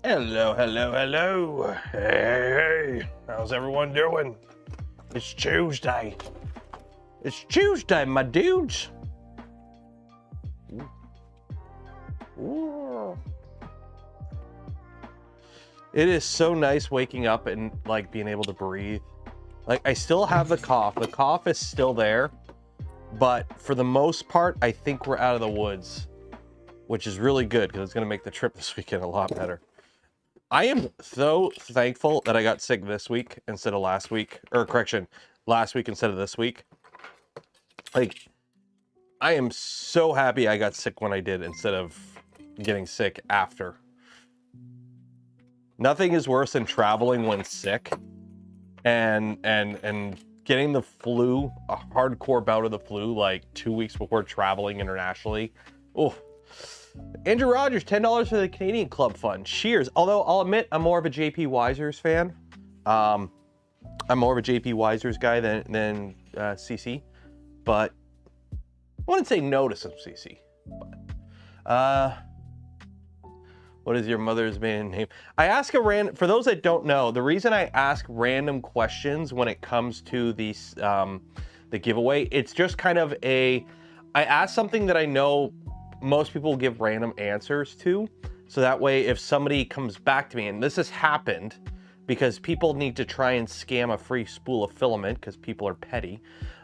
Hello, hello, hello. Hey, how's everyone doing? It's Tuesday. It's Tuesday, my dudes. Ooh. It is so nice waking up and like being able to breathe. Like I still have the cough. The cough is still there, but for the most part, I think we're out of the woods, which is really good because it's going to make the trip this weekend a lot better. I am so thankful that I got sick this week instead of last week, or correction, last week instead of this week. Like, I am so happy I got sick when I did instead of getting sick after. Nothing is worse than traveling when sick and getting the flu, a hardcore bout of the flu, like 2 weeks before traveling internationally. Oh. Andrew Rogers, $10 for the Canadian Club Fund. Cheers. Although I'll admit, I'm more of a JP Weisers fan. I'm more of a JP Weisers guy than CC, but I wouldn't say no to some CC. But, what is your mother's maiden name? I ask a random. For those that don't know, the reason I ask random questions when it comes to these the giveaway, it's just kind of I ask something that I know most people give random answers to, so that way if somebody comes back to me, and this has happened because people need to try and scam a free spool of filament because people are petty.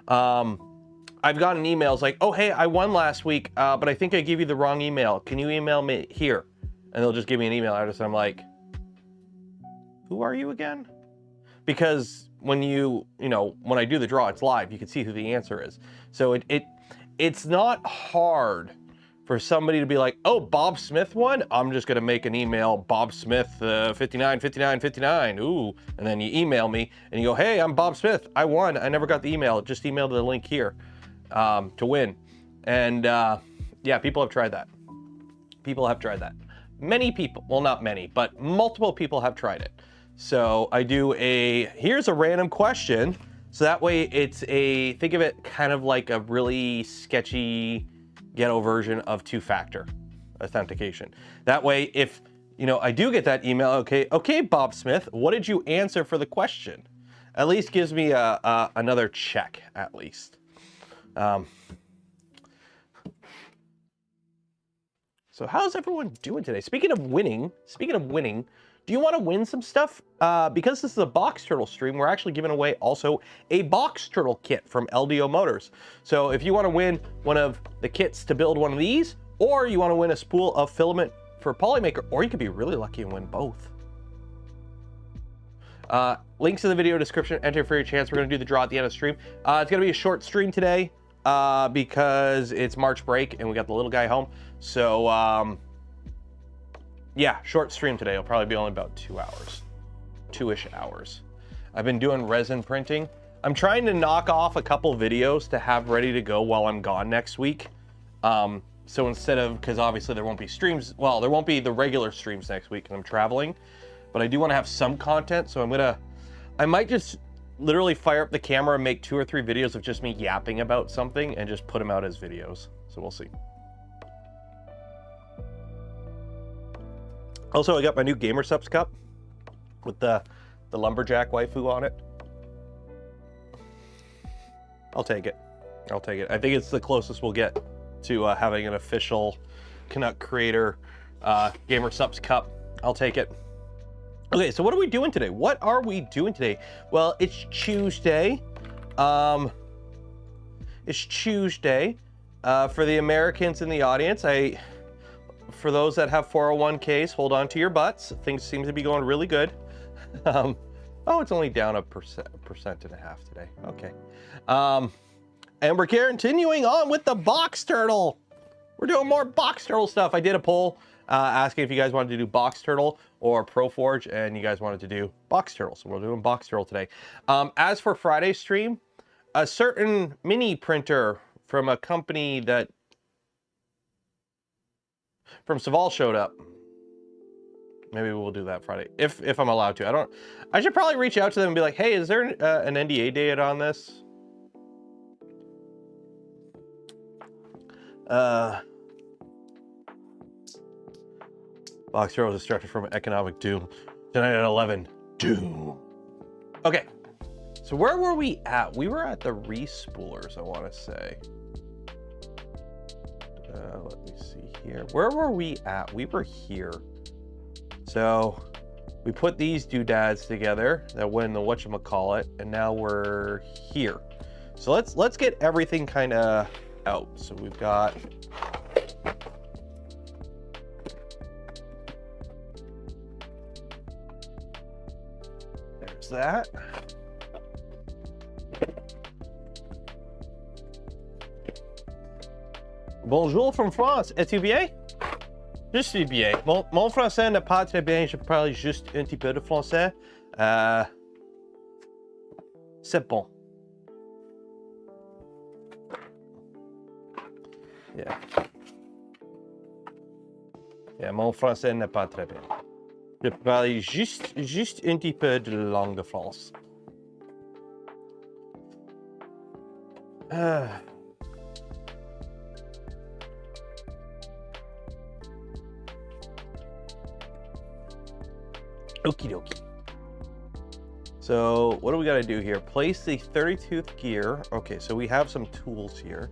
I've gotten emails like, oh hey, I won last week, but I think I gave you the wrong email. Can you email me here? And they'll just give me an email address. And I'm like, who are you again? Because when when I do the draw, it's live. You can see who the answer is. So it's not hard for somebody to be like, oh, Bob Smith won? I'm just gonna make an email, Bob Smith 595959, ooh. And then you email me and you go, hey, I'm Bob Smith, I won, I never got the email, just email the link here to win. And yeah, people have tried that. People have tried that. Many people, well, not many, but multiple people have tried it. So I do here's a random question. So that way it's think of it kind of like a really sketchy ghetto version of two-factor authentication. That way, if I do get that email, okay, Bob Smith, what did you answer for the question? At least gives me another check, at least. So how's everyone doing today? Speaking of winning, do you want to win some stuff? Because this is a box turtle stream, we're actually giving away also a box turtle kit from LDO Motors. So if you want to win one of the kits to build one of these, or you want to win a spool of filament for polymaker, or you could be really lucky and win both. Links in the video description, enter for your chance. We're going to do the draw at the end of the stream. It's going to be a short stream today because it's March break and we got the little guy home. So, yeah, short stream today. It'll probably be only about 2 hours, 2-ish hours. I've been doing resin printing. I'm trying to knock off a couple videos to have ready to go while I'm gone next week. So instead of, because obviously there won't be streams, well, there won't be the regular streams next week because I'm traveling, but I do want to have some content. So I might just literally fire up the camera and make 2 or 3 videos of just me yapping about something and just put them out as videos. So we'll see. Also, I got my new Gamer Subs cup with the lumberjack waifu on it. I'll take it. I'll take it. I think it's the closest we'll get to having an official Canuck creator Gamer Subs cup. I'll take it. Okay, so what are we doing today? What are we doing today? Well, it's Tuesday. It's Tuesday. For the Americans in the audience, for those that have 401ks, hold on to your butts. Things seem to be going really good. Oh, it's only down 1.5% today. Okay. And we're continuing on with the box turtle. We're doing more box turtle stuff. I did a poll asking if you guys wanted to do box turtle or ProForge, and you guys wanted to do box turtle. So we're doing box turtle today. As for Friday's stream, a certain mini printer from a company from Saval showed up. Maybe we'll do that Friday if I'm allowed to. I should probably reach out to them and be like, hey, is there an NDA date on this? Box Hero was extracted from economic doom. Tonight at 11. Doom. Okay. So where were we at? We were at the respoolers, I want to say. Let me see here. Where were we at? We were here. So we put these doodads together that went in the whatchamacallit, and now we're here. So let's get everything kind of out. So we've got there's that. Bonjour from France. Es-tu bien? Je suis bien. Mon français n'est pas très bien. Je parle juste un petit peu de français. C'est bon. Yeah. Yeah, mon français n'est pas très bien. Je parle juste un petit peu de langue de France. Okie dokie. So what do we got to do here? Place the 30-tooth gear. Okay, so we have some tools here,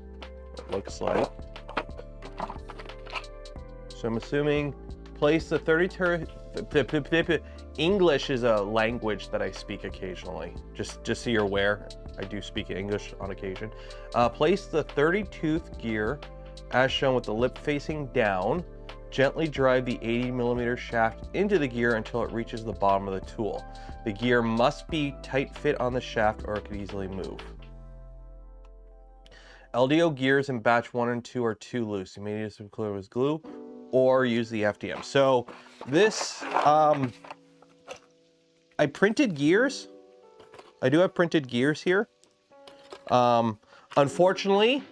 it looks like. So I'm assuming place the 30-tooth. English is a language that I speak occasionally. Just so you're aware, I do speak English on occasion. Place the 30-tooth gear as shown with the lip facing down. Gently drive the 80mm shaft into the gear until it reaches the bottom of the tool. The gear must be tight fit on the shaft or it could easily move. LDO gears in batch 1 and 2 are too loose. You may need some clear with glue or use the FDM. So this, I printed gears. I do have printed gears here. Unfortunately,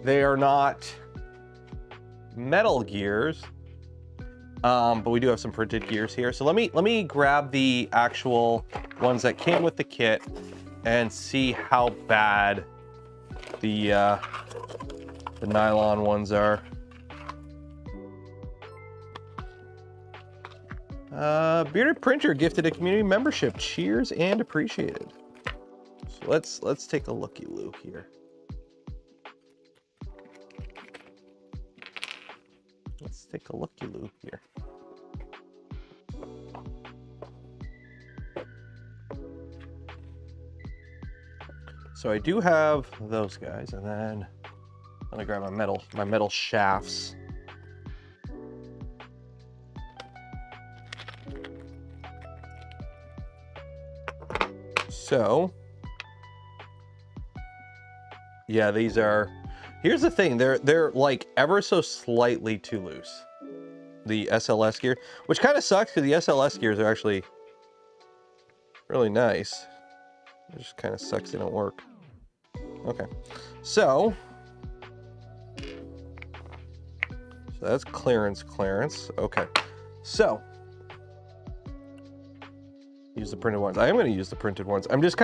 they are not metal gears, but we do have some printed gears here. So let me grab the actual ones that came with the kit and see how bad the nylon ones are. Bearded Printer gifted a community membership. Cheers and appreciated. So let's take a looky-loo here. Let's take a looky-loo here. So I do have those guys, and then I'm gonna grab my metal shafts. So yeah, these are. Here's the thing, they're like ever so slightly too loose. The SLS gear, which kind of sucks because the SLS gears are actually really nice. It just kind of sucks they don't work. Okay, so that's clearance. Okay, so use the printed ones. I am going to use the printed ones. I'm just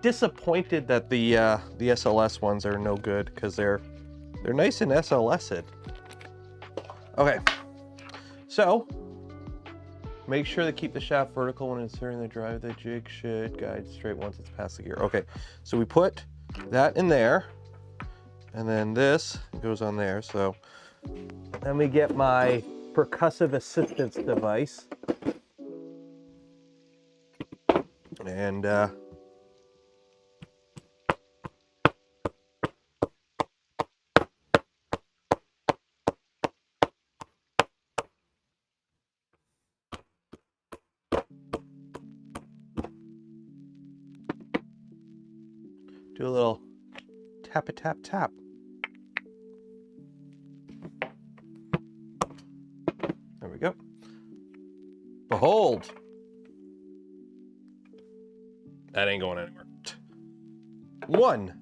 disappointed that the SLS ones are no good because they're nice and SLS'd. Okay, so make sure to keep the shaft vertical when inserting the drive. The jig should guide straight once it's past the gear. Okay, so we put that in there, and then this goes on there. So let me get my percussive assistance device, and do a little tap. There we go. Behold. That ain't going anywhere. One.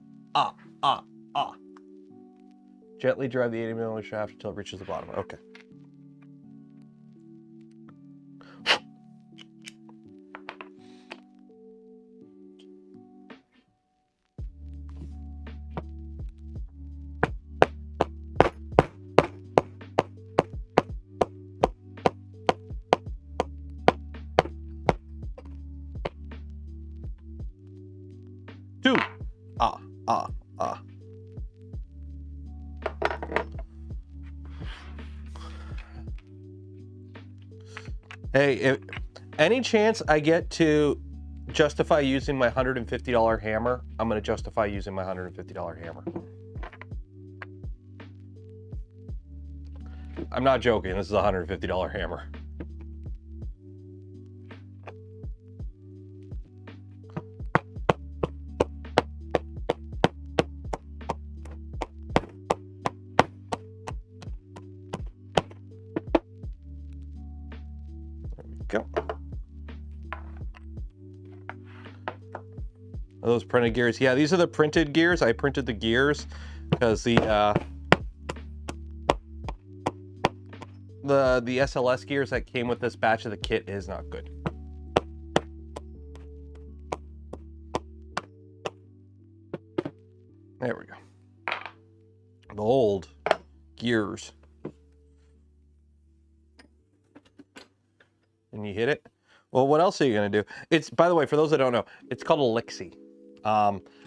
Gently drive the 80mm shaft until it reaches the bottom. Okay. Hey, if any chance I get to justify using my $150 hammer, I'm going to justify using my $150 hammer. I'm not joking. This is a $150 hammer. There we go. Are those printed gears? Yeah, these are the printed gears. I printed the gears because the SLS gears that came with this batch of the kit is not good. There we go. The old gears. And you hit it. Well, what else are you gonna do? It's, by the way, for those that don't know, it's called a Lixie.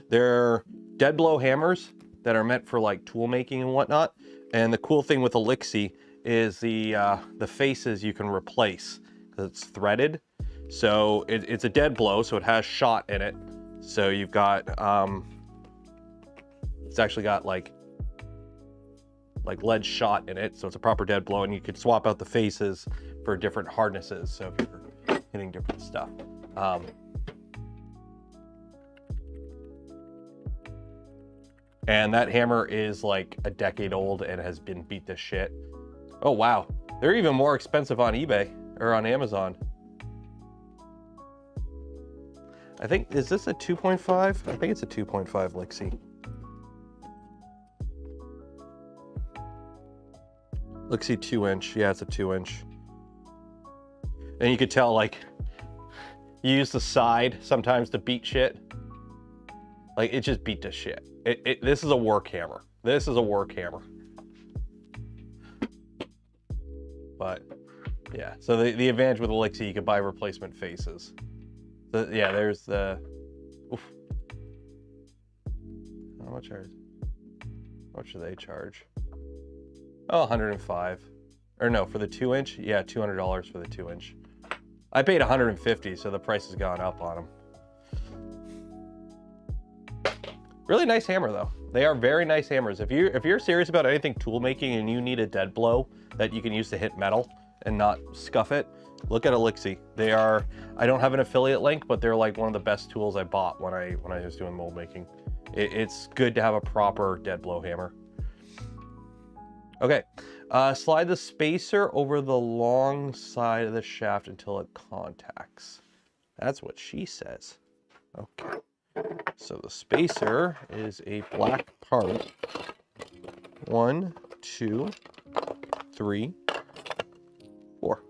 They're dead blow hammers that are meant for like tool making and whatnot. And the cool thing with a Lixie is the faces you can replace because it's threaded. So it's a dead blow, so it has shot in it. So you've got it's actually got like lead shot in it, so it's a proper dead blow, and you could swap out the faces for different hardnesses. So if you're hitting different stuff. And that hammer is like a decade old and has been beat to shit. Oh wow, they're even more expensive on eBay or on Amazon. I think, is this a 2.5? I think it's a 2.5 Lixie. Lixie 2-inch, yeah, it's a 2-inch. And you could tell, like, you use the side sometimes to beat shit. Like, it just beat to shit. This is a work hammer. This is a work hammer. But, yeah. So the advantage with the Lixie, you could buy replacement faces. So, yeah, there's the... Oof. How much do they charge? Oh, 105. Or no, for the 2-inch? Yeah, $200 for the 2-inch. I paid 150, so the price has gone up on them. Really nice hammer though. They are very nice hammers. If you're serious about anything tool making and you need a dead blow that you can use to hit metal and not scuff it, look at a Lixie. They are, I don't have an affiliate link, but they're like one of the best tools I bought when I was doing mold making. It's good to have a proper dead blow hammer. Okay, slide the spacer over the long side of the shaft until it contacts. That's what she says. Okay, so the spacer is a black part. 1, 2, 3, 4.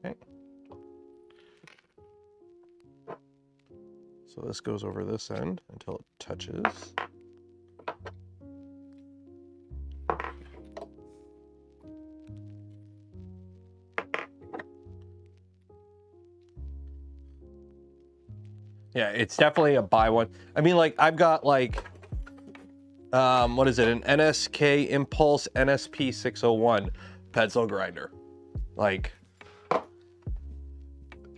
Okay. So this goes over this end until it touches. Yeah, it's definitely a buy one. I mean, like, I've got like, what is it? An NSK Impulse NSP 601 pencil grinder. Like,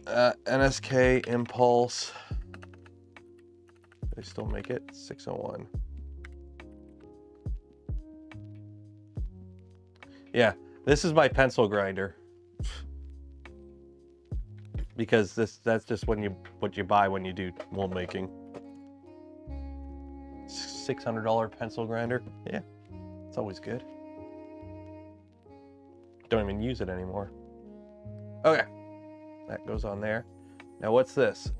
NSK Impulse. They still make it? 601. Yeah, this is my pencil grinder. Because that's just what you buy when you do mold making. $600 pencil grinder. Yeah, it's always good. Don't even use it anymore. Okay, that goes on there. Now what's this?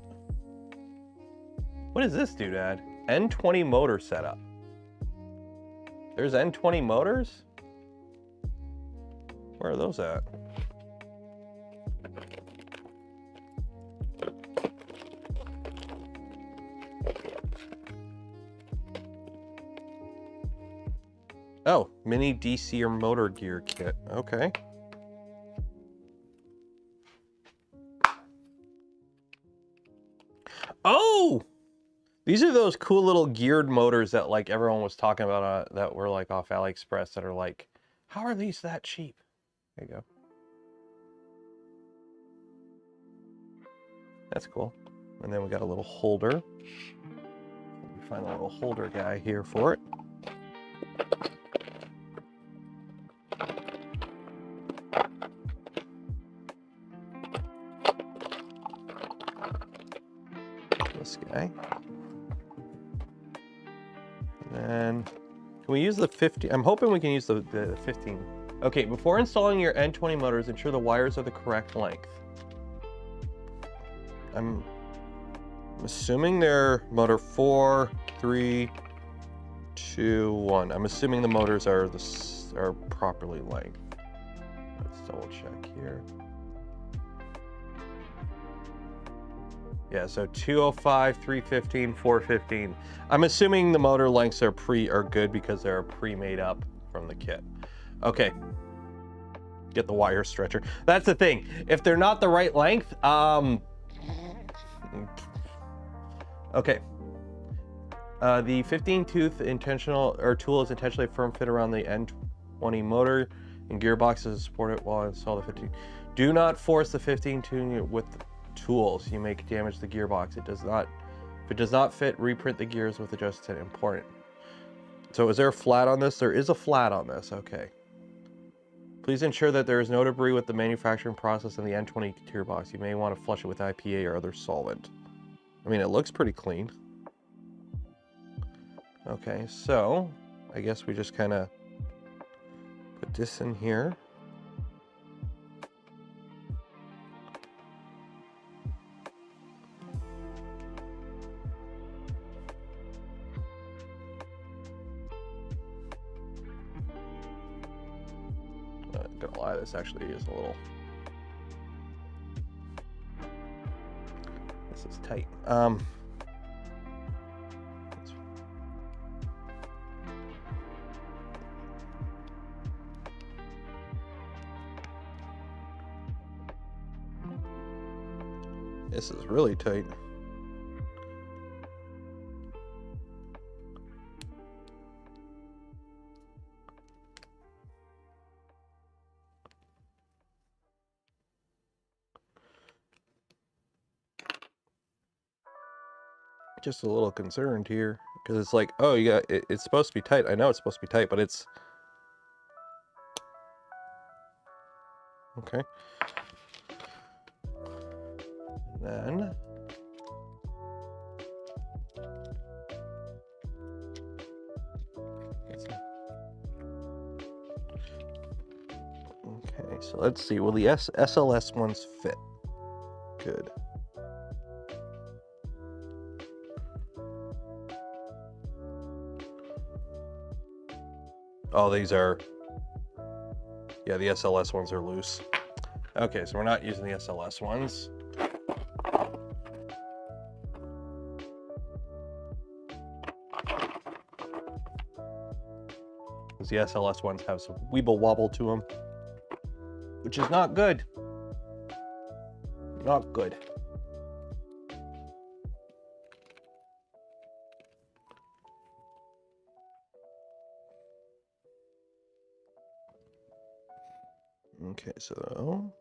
What is this doodad? N20 motor setup. There's N20 motors? Where are those at? Oh, mini DC or motor gear kit. Okay. Oh! These are those cool little geared motors that like everyone was talking about that were like off AliExpress that are like, how are these that cheap? There you go. That's cool. And then we got a little holder. Find a little holder guy here for it. This guy. And then can we use the 50? I'm hoping we can use the 15. Okay, before installing your N20 motors, ensure the wires are the correct length. I'm assuming they're motor 4, 3, 2, 1. I'm assuming the motors are properly length. Let's double check here. Yeah, so 205, 315, 415. I'm assuming the motor lengths are good because they're pre-made up from the kit. Okay. Get the wire stretcher. That's the thing. If they're not the right length, okay. The 15 tooth tool is intentionally firm fit around the N20 motor and gearbox is supported while I install the 15. Do not force the 15 tooth with the tools. You may damage the gearbox. If it does not fit, reprint the gears with adjusted important. So is there a flat on this? There is a flat on this. Okay. Please ensure that there is no debris with the manufacturing process in the N20 gearbox. You may want to flush it with IPA or other solvent. I mean, it looks pretty clean. Okay, so I guess we just kind of put this in here. I'm gonna lie, this actually is a little. This is tight. This is really tight. Just a little concerned here because it's like, oh, you got it's supposed to be tight. I know it's supposed to be tight, but it's okay. And then okay, so let's see. Will the SLS ones fit? Good. Oh, these are, yeah, the SLS ones are loose. Okay, so we're not using the SLS ones. Because the SLS ones have some weeble wobble to them, which is not good. Not good. Okay, so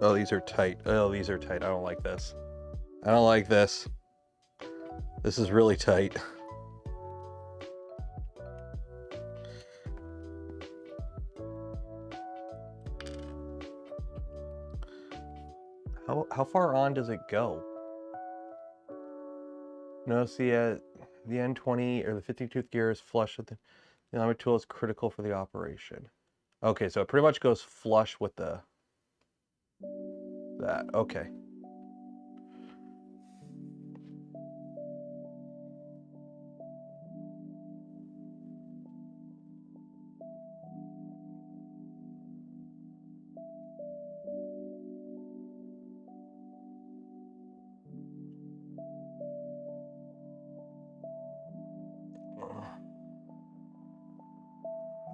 oh, these are tight. Oh, these are tight. I don't like this. I don't like this. This is really tight. How far on does it go? Notice the N20 or the 15 tooth gear is flush with the alignment tool is critical for the operation. Okay, so it pretty much goes flush with that. Okay.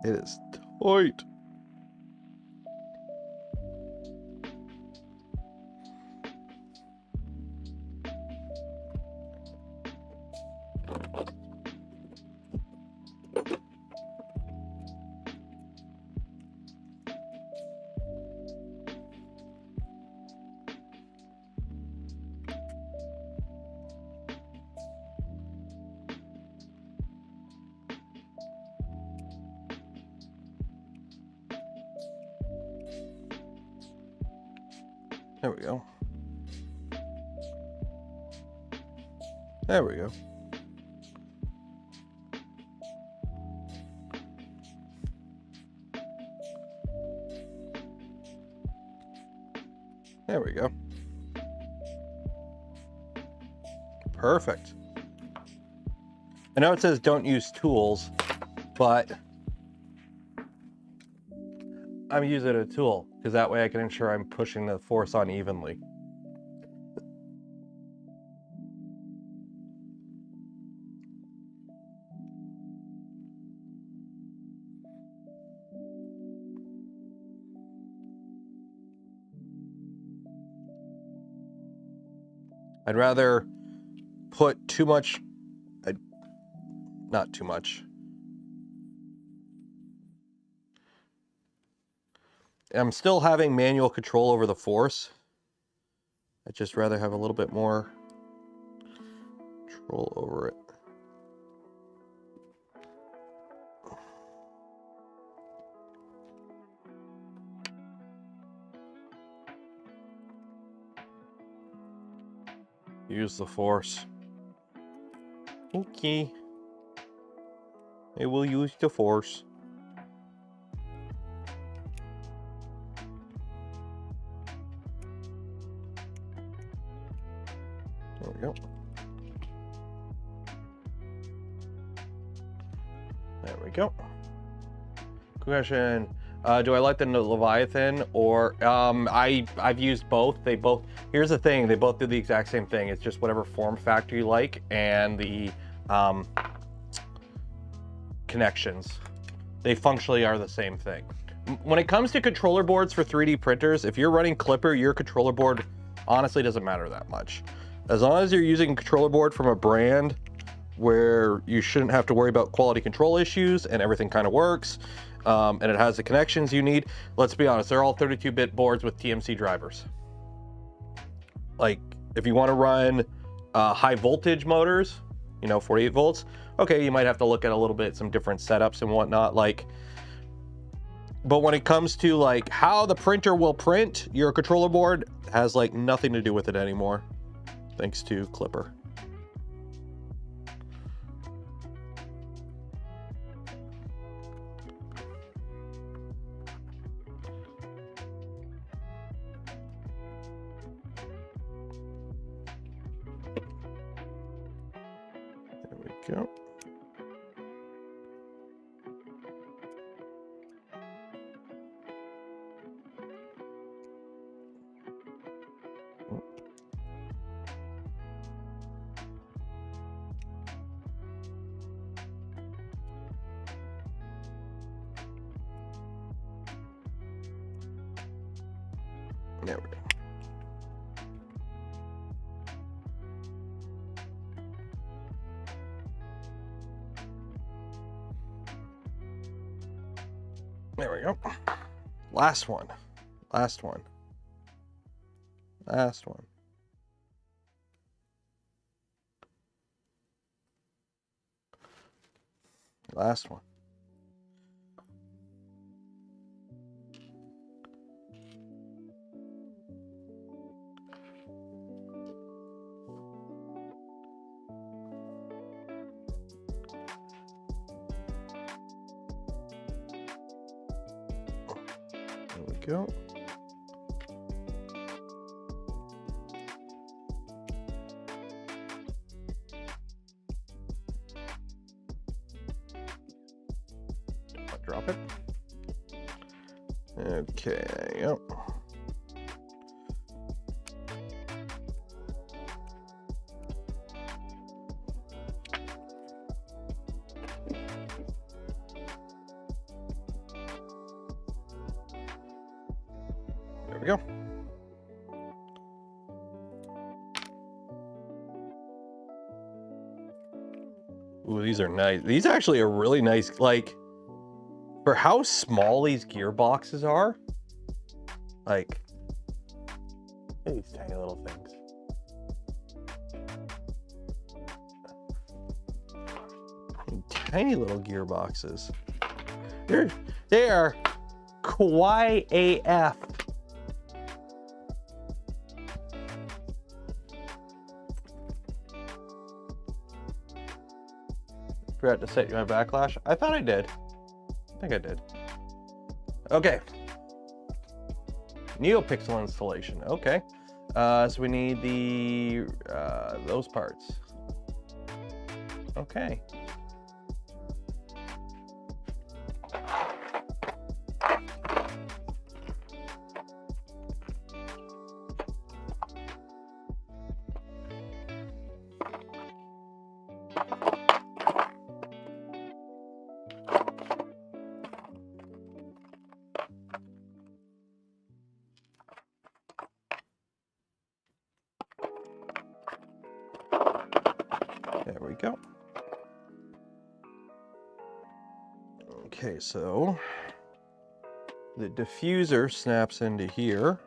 It is tight. There we go. There we go. There we go. Perfect. I know it says don't use tools, but I'm using a tool because that way I can ensure I'm pushing the force on evenly. I'd rather put too much, not too much. I'm still having manual control over the force. I'd just rather have a little bit more control over it. Use the force. Okay. I will use the force. There we go. There we go. Question. Do I like the Leviathan or I've used both. They both, here's the thing, they both do the exact same thing. It's just whatever form factor you like and the connections. They functionally are the same thing. When it comes to controller boards for 3D printers, if you're running Clipper, your controller board honestly doesn't matter that much. As long as you're using a controller board from a brand where you shouldn't have to worry about quality control issues and everything kind of works, and it has the connections you need. Let's be honest, they're all 32-bit boards with TMC drivers. Like, if you want to run high voltage motors, you know, 48 volts, okay, you might have to look at a little bit, some different setups and whatnot. Like, but when it comes to like how the printer will print, your controller board has like nothing to do with it anymore, thanks to Clipper. Go. There we go. There we go. Last one. Last one. Last one. Last one. There we go. Drop it. Okay, yep. There we go. Ooh, these are nice. These actually are really nice, like, for how small these gearboxes are, like, these tiny little things. Tiny little gearboxes. They are kawaii AF. Forgot to set my backlash. I thought I did. I think I did. Okay. NeoPixel installation. Okay. So we need the those parts. Okay. There we go. Okay, so the diffuser snaps into here.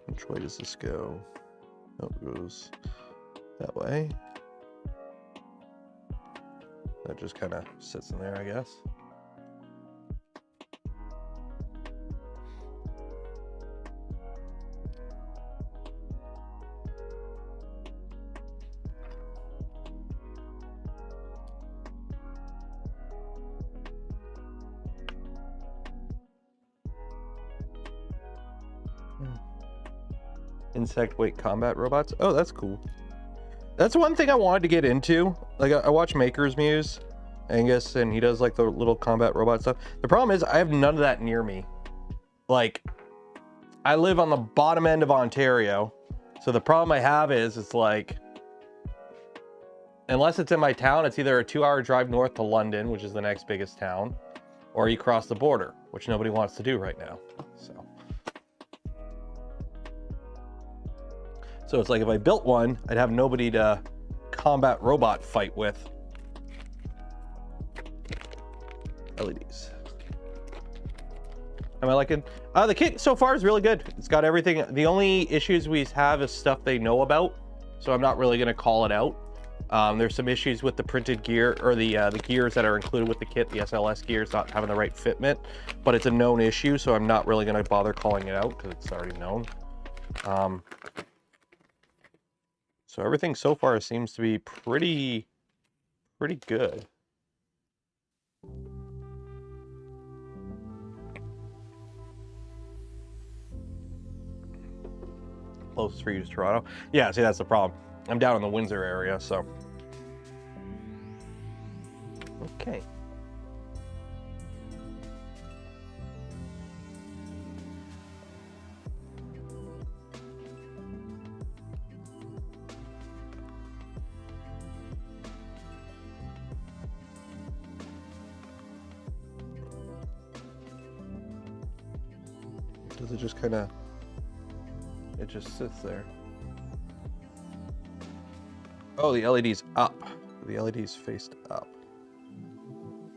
Which way does this go? Oh, it goes that way. That just kind of sits in there, I guess. Insect weight combat robots. Oh, that's cool. That's one thing I wanted to get into. Like, I watch Maker's Muse, Angus, and he does like the little combat robot stuff. The problem is I have none of that near me. Like, I live on the bottom end of Ontario, so the problem I have is it's like, unless it's in my town, it's either a 2-hour drive north to London, which is the next biggest town, or you cross the border, which nobody wants to do right now. So it's like if I built one, I'd have nobody to combat robot fight with. LEDs. Am I liking? The kit so far is really good. It's got everything. The only issues we have is stuff they know about, so I'm not really going to call it out. There's some issues with the printed gear, or the gears that are included with the kit, the SLS gears not having the right fitment, but it's a known issue, so I'm not really going to bother calling it out because it's already known. So everything so far seems to be pretty good. Closest for you to Toronto. Yeah, see, that's the problem. I'm down in the Windsor area, so. Okay. Does it just kind of, it just sits there. Oh, the LED's up. The LED's faced up. And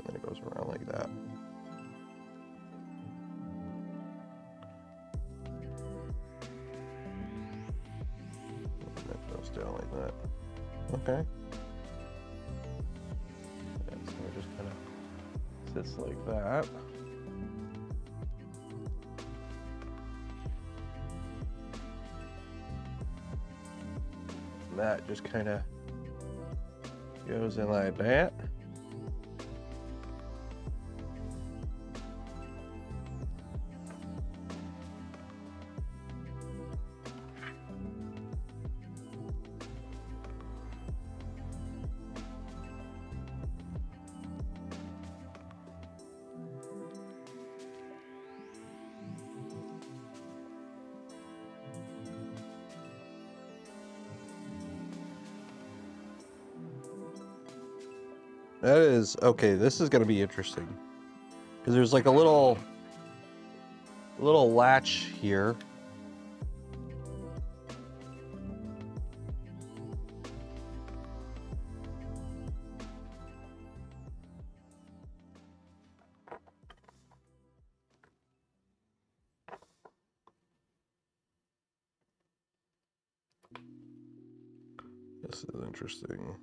then it goes around like that. And it goes down like that. Okay. And so it just kind of sits like that. That just kind of goes in like that. That is, okay, this is going to be interesting. Because there's like a little latch here. This is interesting.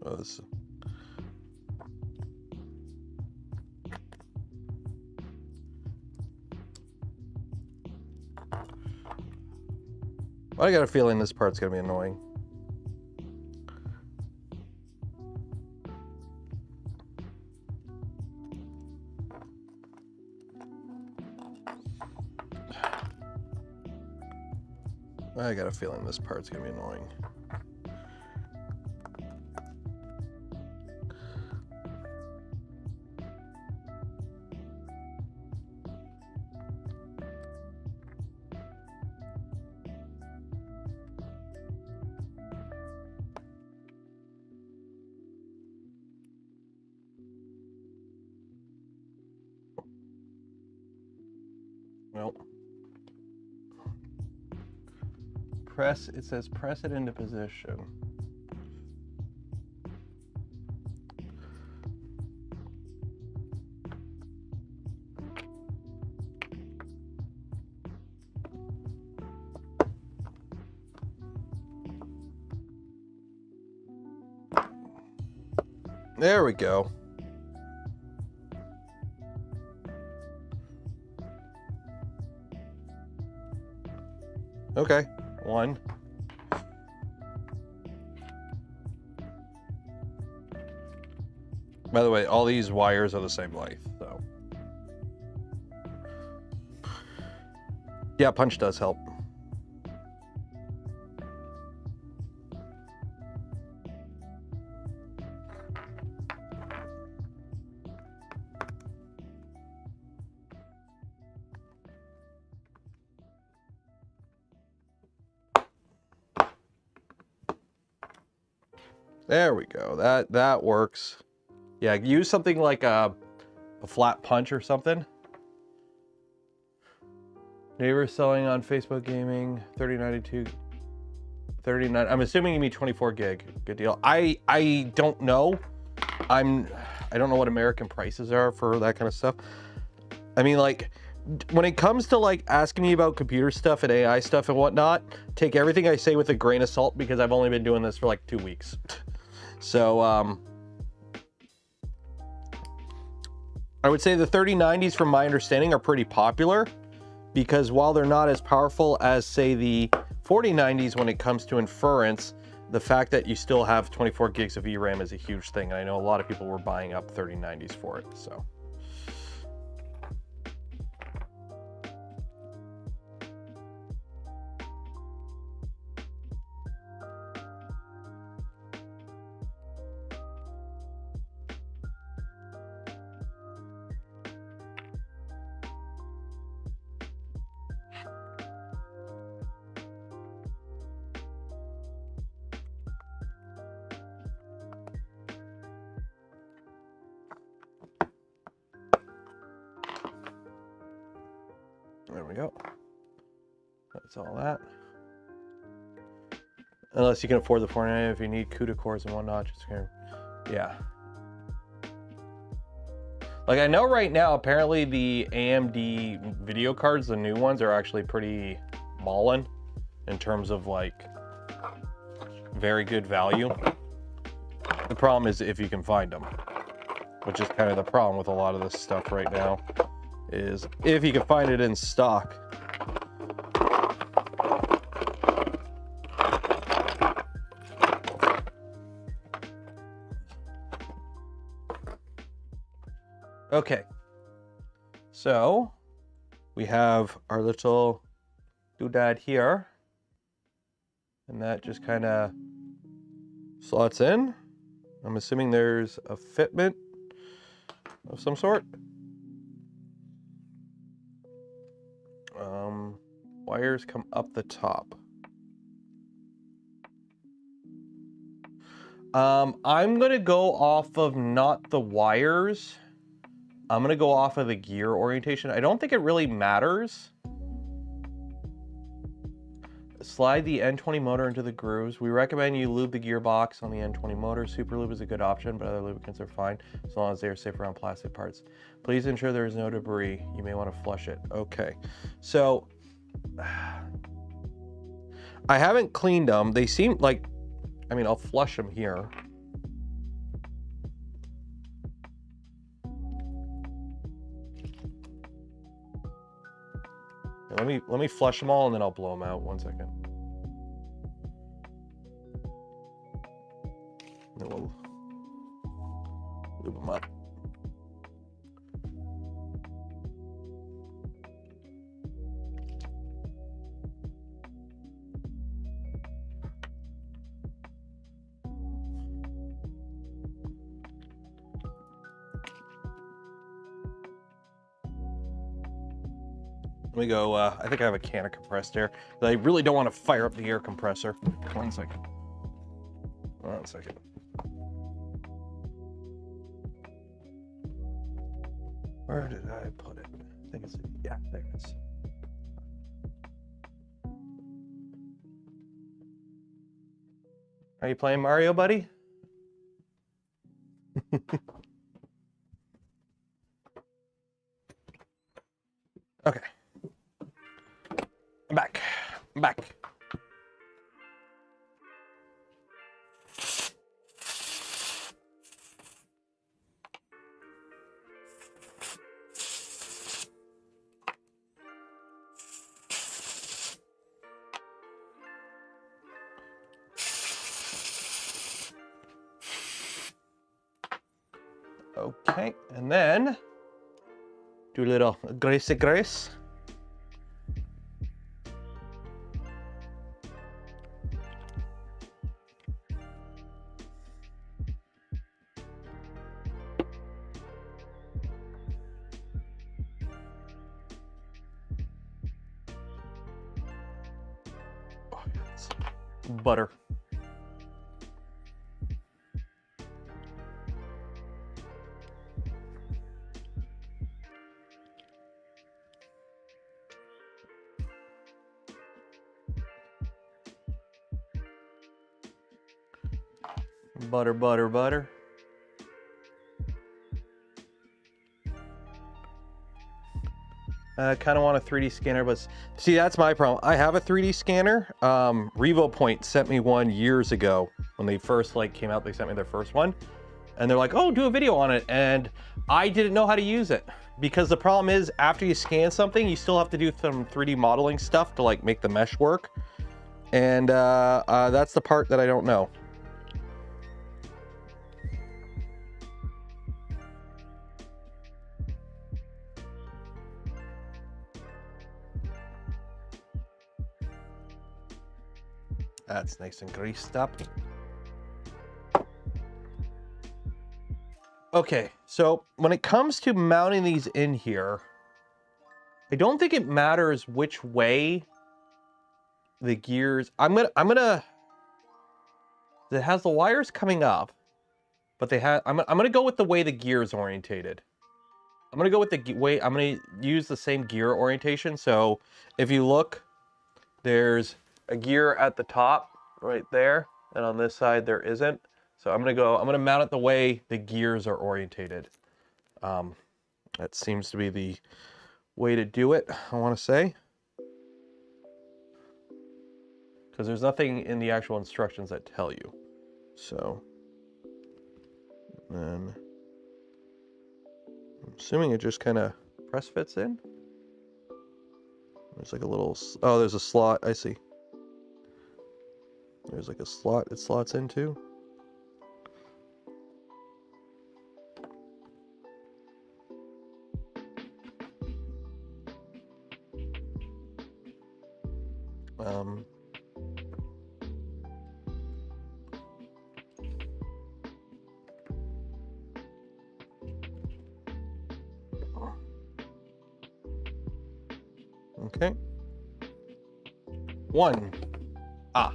Oh, this, I got a feeling this part's gonna be annoying. I got a feeling this part's gonna be annoying. Well, it says press it into position. There we go. Okay, one. By the way, all these wires are the same length, so. Yeah, punch does help. There we go. That works. Yeah, use something like a flat punch or something. Neighbor selling on Facebook Gaming, 3092, 39. I'm assuming you mean 24 gig. Good deal. I don't know. I don't know what American prices are for that kind of stuff. I mean, like, when it comes to like asking me about computer stuff and AI stuff and whatnot, take everything I say with a grain of salt because I've only been doing this for like 2 weeks. So, I would say the 3090s, from my understanding, are pretty popular because while they're not as powerful as, say, the 4090s when it comes to inference, the fact that you still have 24 gigs of VRAM is a huge thing. And I know a lot of people were buying up 3090s for it, so. There we go. That's all that. Unless you can afford the 490 if you need CUDA cores and whatnot. Just here. Yeah. Like, I know right now, apparently the AMD video cards, the new ones, are actually pretty ballin' in terms of like very good value. The problem is if you can find them, which is kind of the problem with a lot of this stuff right now, is if you can find it in stock. Okay, so we have our little doodad here, and that just kind of slots in. I'm assuming there's a fitment of some sort. Wires come up the top. I'm gonna go off of not the wires. I'm gonna go off of the gear orientation. I don't think it really matters. Slide the N20 motor into the grooves. We recommend you lube the gearbox on the N20 motor. Super lube is a good option, but other lubricants are fine as long as they are safe around plastic parts. Please ensure there is no debris. You may want to flush it. Okay, so I haven't cleaned them. They seem like, I mean, I'll flush them here. Let me flush them all and then I'll blow them out. 1 second. And we'll lube them up. Let me go, I think I have a Canuck compressed air. But I really don't want to fire up the air compressor. 1 second. 1 second. Where did I put it? I think it's, yeah, there it is. Are you playing Mario, buddy? Okay. I'm back. I'm back. Okay, and then do a little grease. Butter. Butter, butter, butter. I kind of want a 3D scanner, but see, that's my problem. I have a 3D scanner. RevoPoint sent me one years ago when they first came out. They sent me their first one, and they're like, "Oh, do a video on it." And I didn't know how to use it because the problem is after you scan something, you still have to do some 3D modeling stuff to make the mesh work, and that's the part that I don't know. That's nice and greased up. Okay, so when it comes to mounting these in here, I don't think it matters which way the gears. I'm gonna. It has the wires coming up, but they have. I'm gonna go with the way the gears orientated. I'm gonna go with the way. I'm gonna use the same gear orientation. So if you look, there's a gear at the top right there, and on this side there isn't. So I'm gonna mount it the way the gears are orientated. That seems to be the way to do it, I want to say, because there's nothing in the actual instructions that tell you. So then I'm assuming it just kind of press fits in. There's like a little, oh, there's a slot, I see. There's like a slot it slots into. Okay. One. Ah.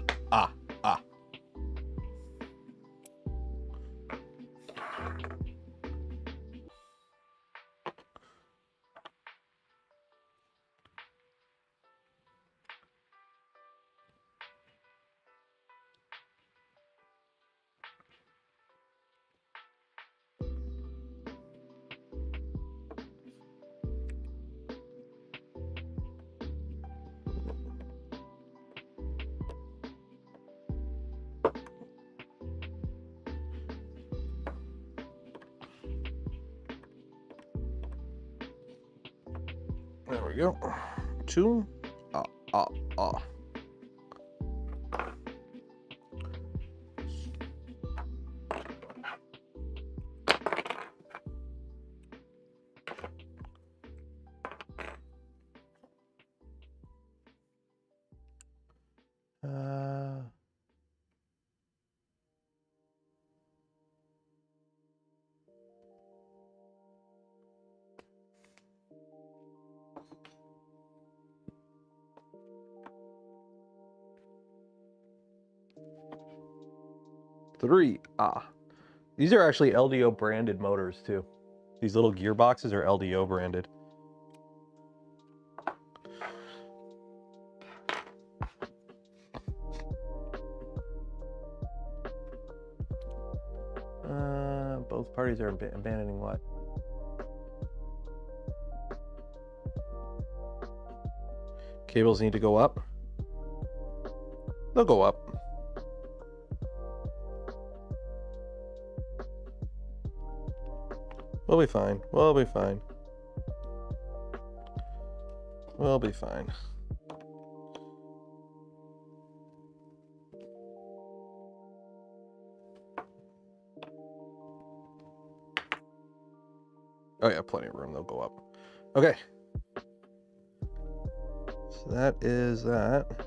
There we go. Two. 3. These are actually LDO branded motors too. These little gearboxes are LDO branded. Both parties are abandoning what? Cables need to go up. They'll go up. We'll be fine. We'll be fine. We'll be fine. Oh yeah, plenty of room. They'll go up. Okay. So that is that.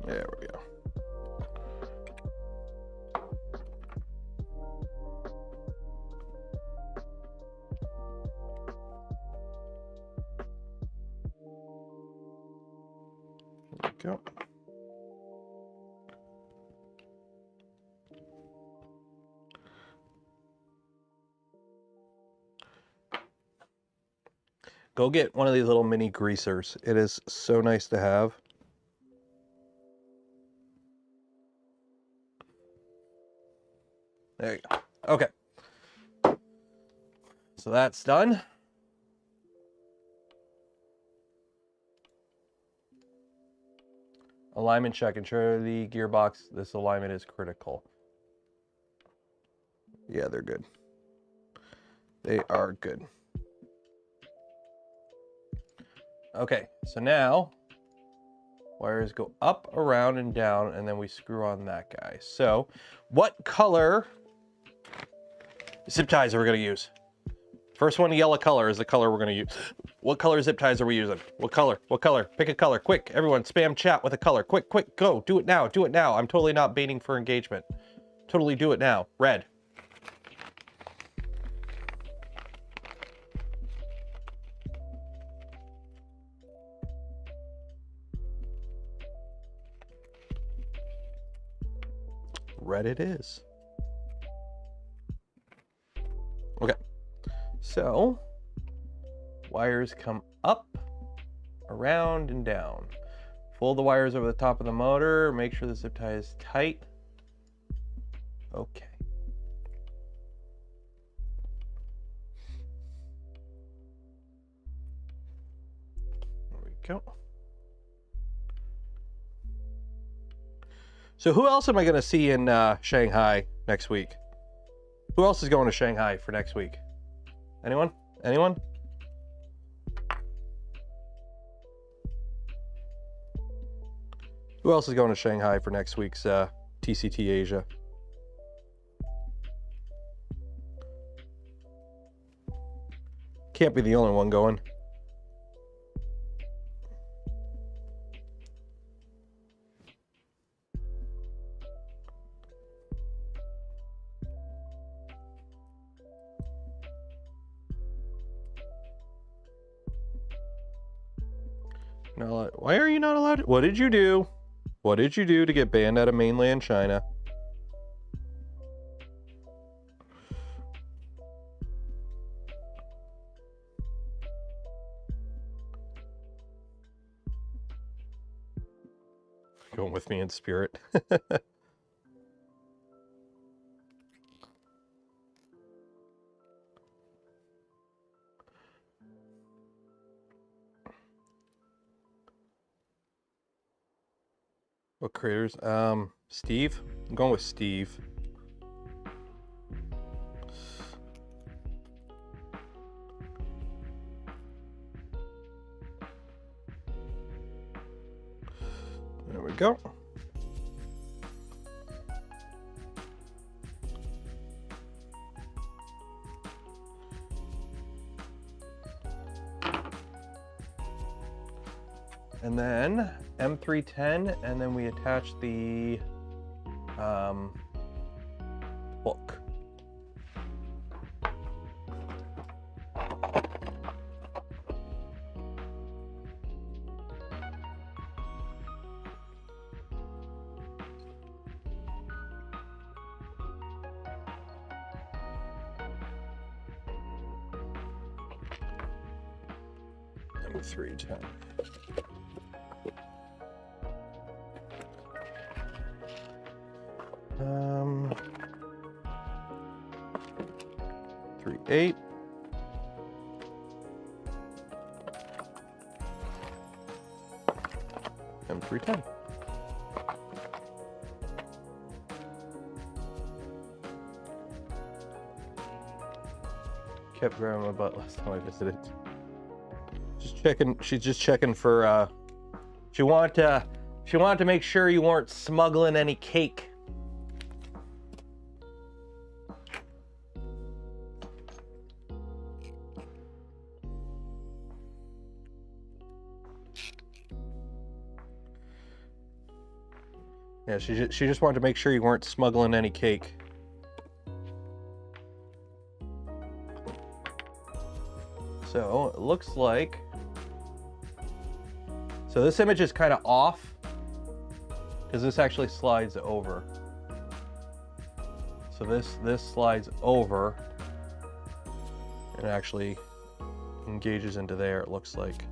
There we go. There we go. Go get one of these little mini greasers. It is so nice to have. There you go. Okay. So that's done. Alignment check. Ensure the gearbox, this alignment is critical. Yeah, they're good. They are good. Okay, so now wires go up, around, and down, and then we screw on that guy. So what color zip ties are we going to use? First one, yellow color, is the color we're going to use. What color zip ties are we using? What color? What color? Pick a color. Quick, everyone, spam chat with a color. Quick, quick, go. Do it now. Do it now. I'm totally not baiting for engagement. Totally do it now. Red. Red it is. Okay, so wires come up, around, and down. Fold the wires over the top of the motor. Make sure the zip tie is tight. Okay. There we go. So who else am I going to see in Shanghai next week? Who else is going to Shanghai for next week? Anyone? Anyone? Who else is going to Shanghai for next week's TCT Asia? Can't be the only one going. No, why are you not allowed? What did you do? What did you do to get banned out of mainland China? Going with me in spirit. What creators? Steve? I'm going with Steve. There we go. And then M310, and then we attach the hook. 310. Um, 3.8. And 310. Kept grabbing my butt last time I visited. Just checking. She's just checking for. She wanted to make sure you weren't smuggling any cake. Yeah, she just wanted to make sure you weren't smuggling any cake. So it looks like, so this image is kind of off because this actually slides over. So this slides over and actually engages into there, it looks like.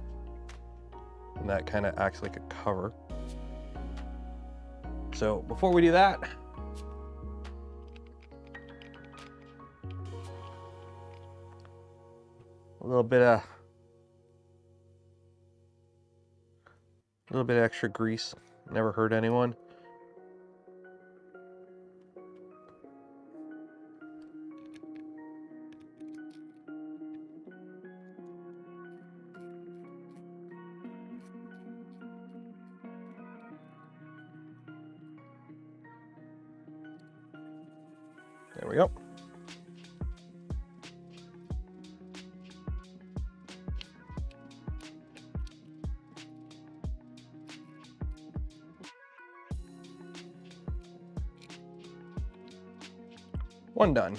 And that kind of acts like a cover. So before we do that, a little bit of extra grease. Never hurt anyone. There we go. One done.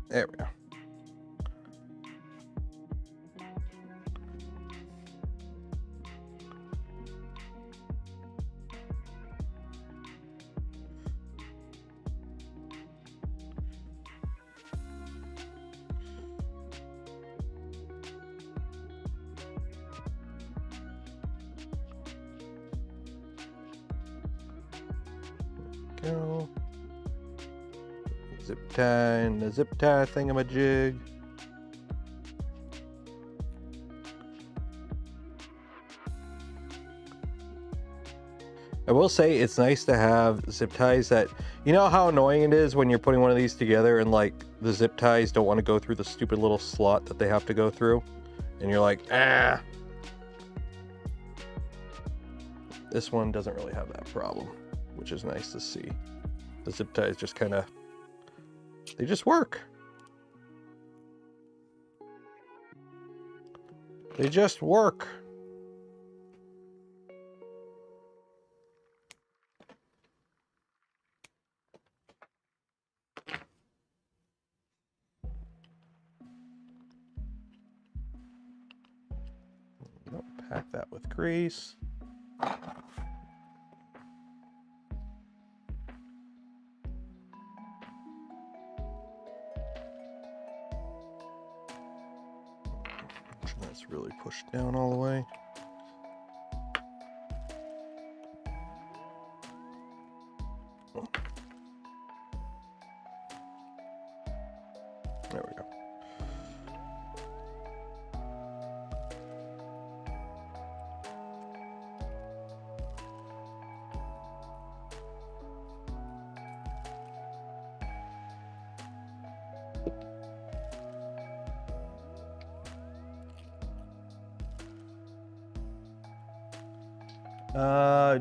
There we go. Go. Zip tie and the zip tie thingamajig. I will say it's nice to have zip ties that, you know how annoying it is when you're putting one of these together and like the zip ties don't want to go through the stupid little slot that they have to go through, and you're like, ah. This one doesn't really have that problem, which is nice to see. The zip ties just kind of, they just work. They just work. Pack that with grease. That's really pushed down all the way. There we go.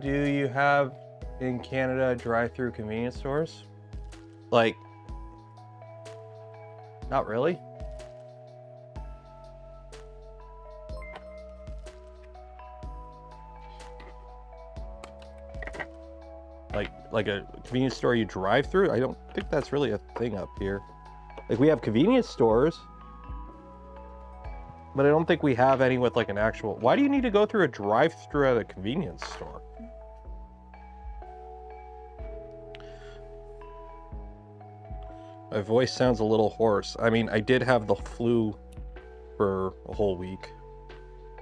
Do you have in Canada drive-through convenience stores? Like, not really. like a convenience store you drive through. I don't think that's really a thing up here. Like we have convenience stores, but I don't think we have any with like an actual. Why do you need to go through a drive-through at a convenience store? My voice sounds a little hoarse. I mean, I did have the flu for a whole week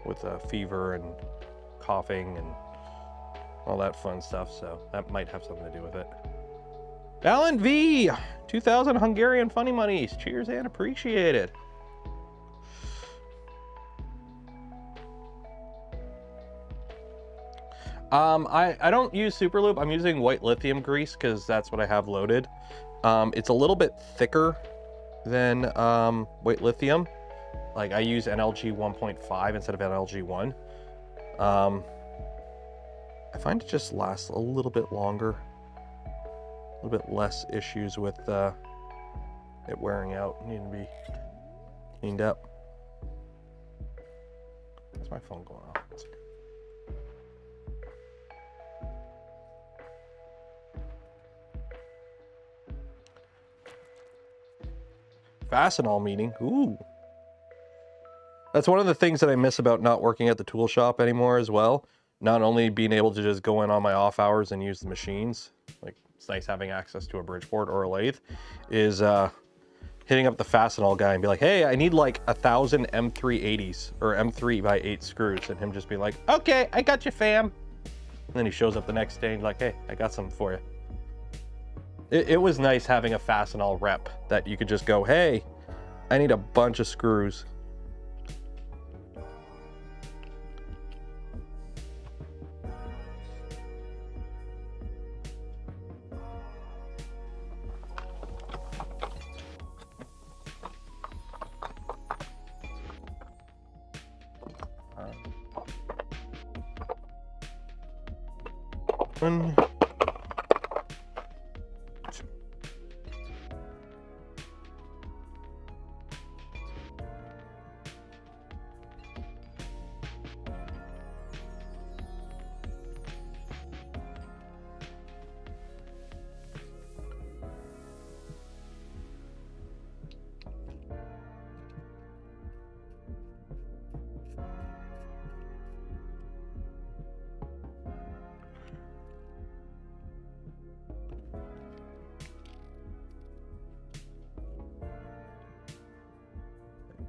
with fever and coughing and all that fun stuff, so that might have something to do with it. Alan V, 2,000 Hungarian funny monies. Cheers and appreciated. I don't use Superloop. I'm using white lithium grease because that's what I have loaded. It's a little bit thicker than white lithium. Like I use NLG 1.5 instead of NLG 1. I find it just lasts a little bit longer, a little bit less issues with it wearing out, needing to be cleaned up. Where's my phone going off? Fastenal meeting. Ooh. That's one of the things that I miss about not working at the tool shop anymore as well. Not only being able to just go in on my off hours and use the machines, like it's nice having access to a Bridgeport or a lathe, is hitting up the Fastenal guy and be like, hey, I need like 1,000 M380s or M3 by 8 screws. And him just be like, okay, I got you, fam. And then he shows up the next day and like, hey, I got something for you. It was nice having a Fastenal rep that you could just go, hey, I need a bunch of screws. One.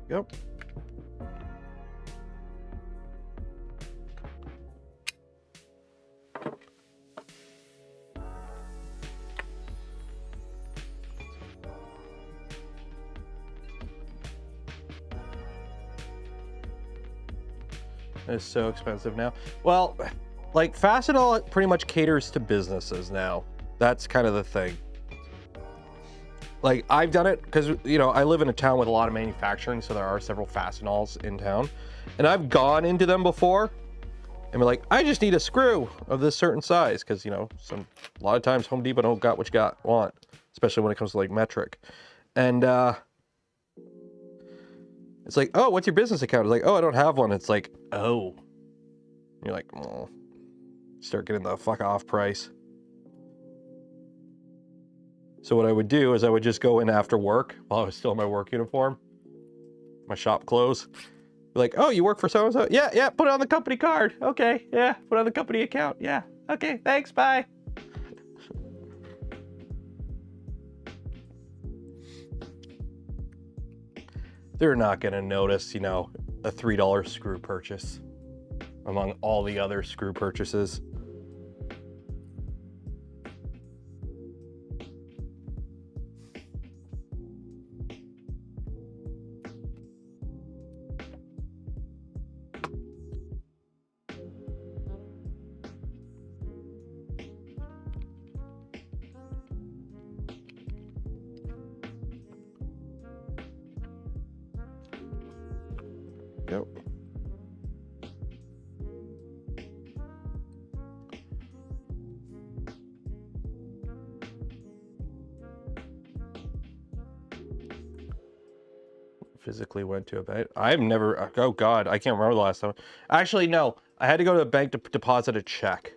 Yep. It's so expensive now. Well, like Fastenal pretty much caters to businesses now. That's kind of the thing. Like I've done it because, you know, I live in a town with a lot of manufacturing, so there are several Fastenals in town, and I've gone into them before and be like, I just need a screw of this certain size, because, you know, a lot of times Home Depot don't got what you want, especially when it comes to like metric. And it's like, oh, what's your business account? It's like, oh, I don't have one. It's like, oh, you're like, oh, start getting the fuck off price. So what I would do is I would just go in after work while I was still in my work uniform, my shop clothes. Be like, oh, you work for so-and-so? Yeah, yeah, put it on the company card. Okay, yeah, put it on the company account. Yeah, okay, thanks, bye. They're not gonna notice, you know, a $3 screw purchase among all the other screw purchases. Yep. Physically went to a bank. I've never, oh God, I can't remember the last time. Actually, no, I had to go to a bank to deposit a check.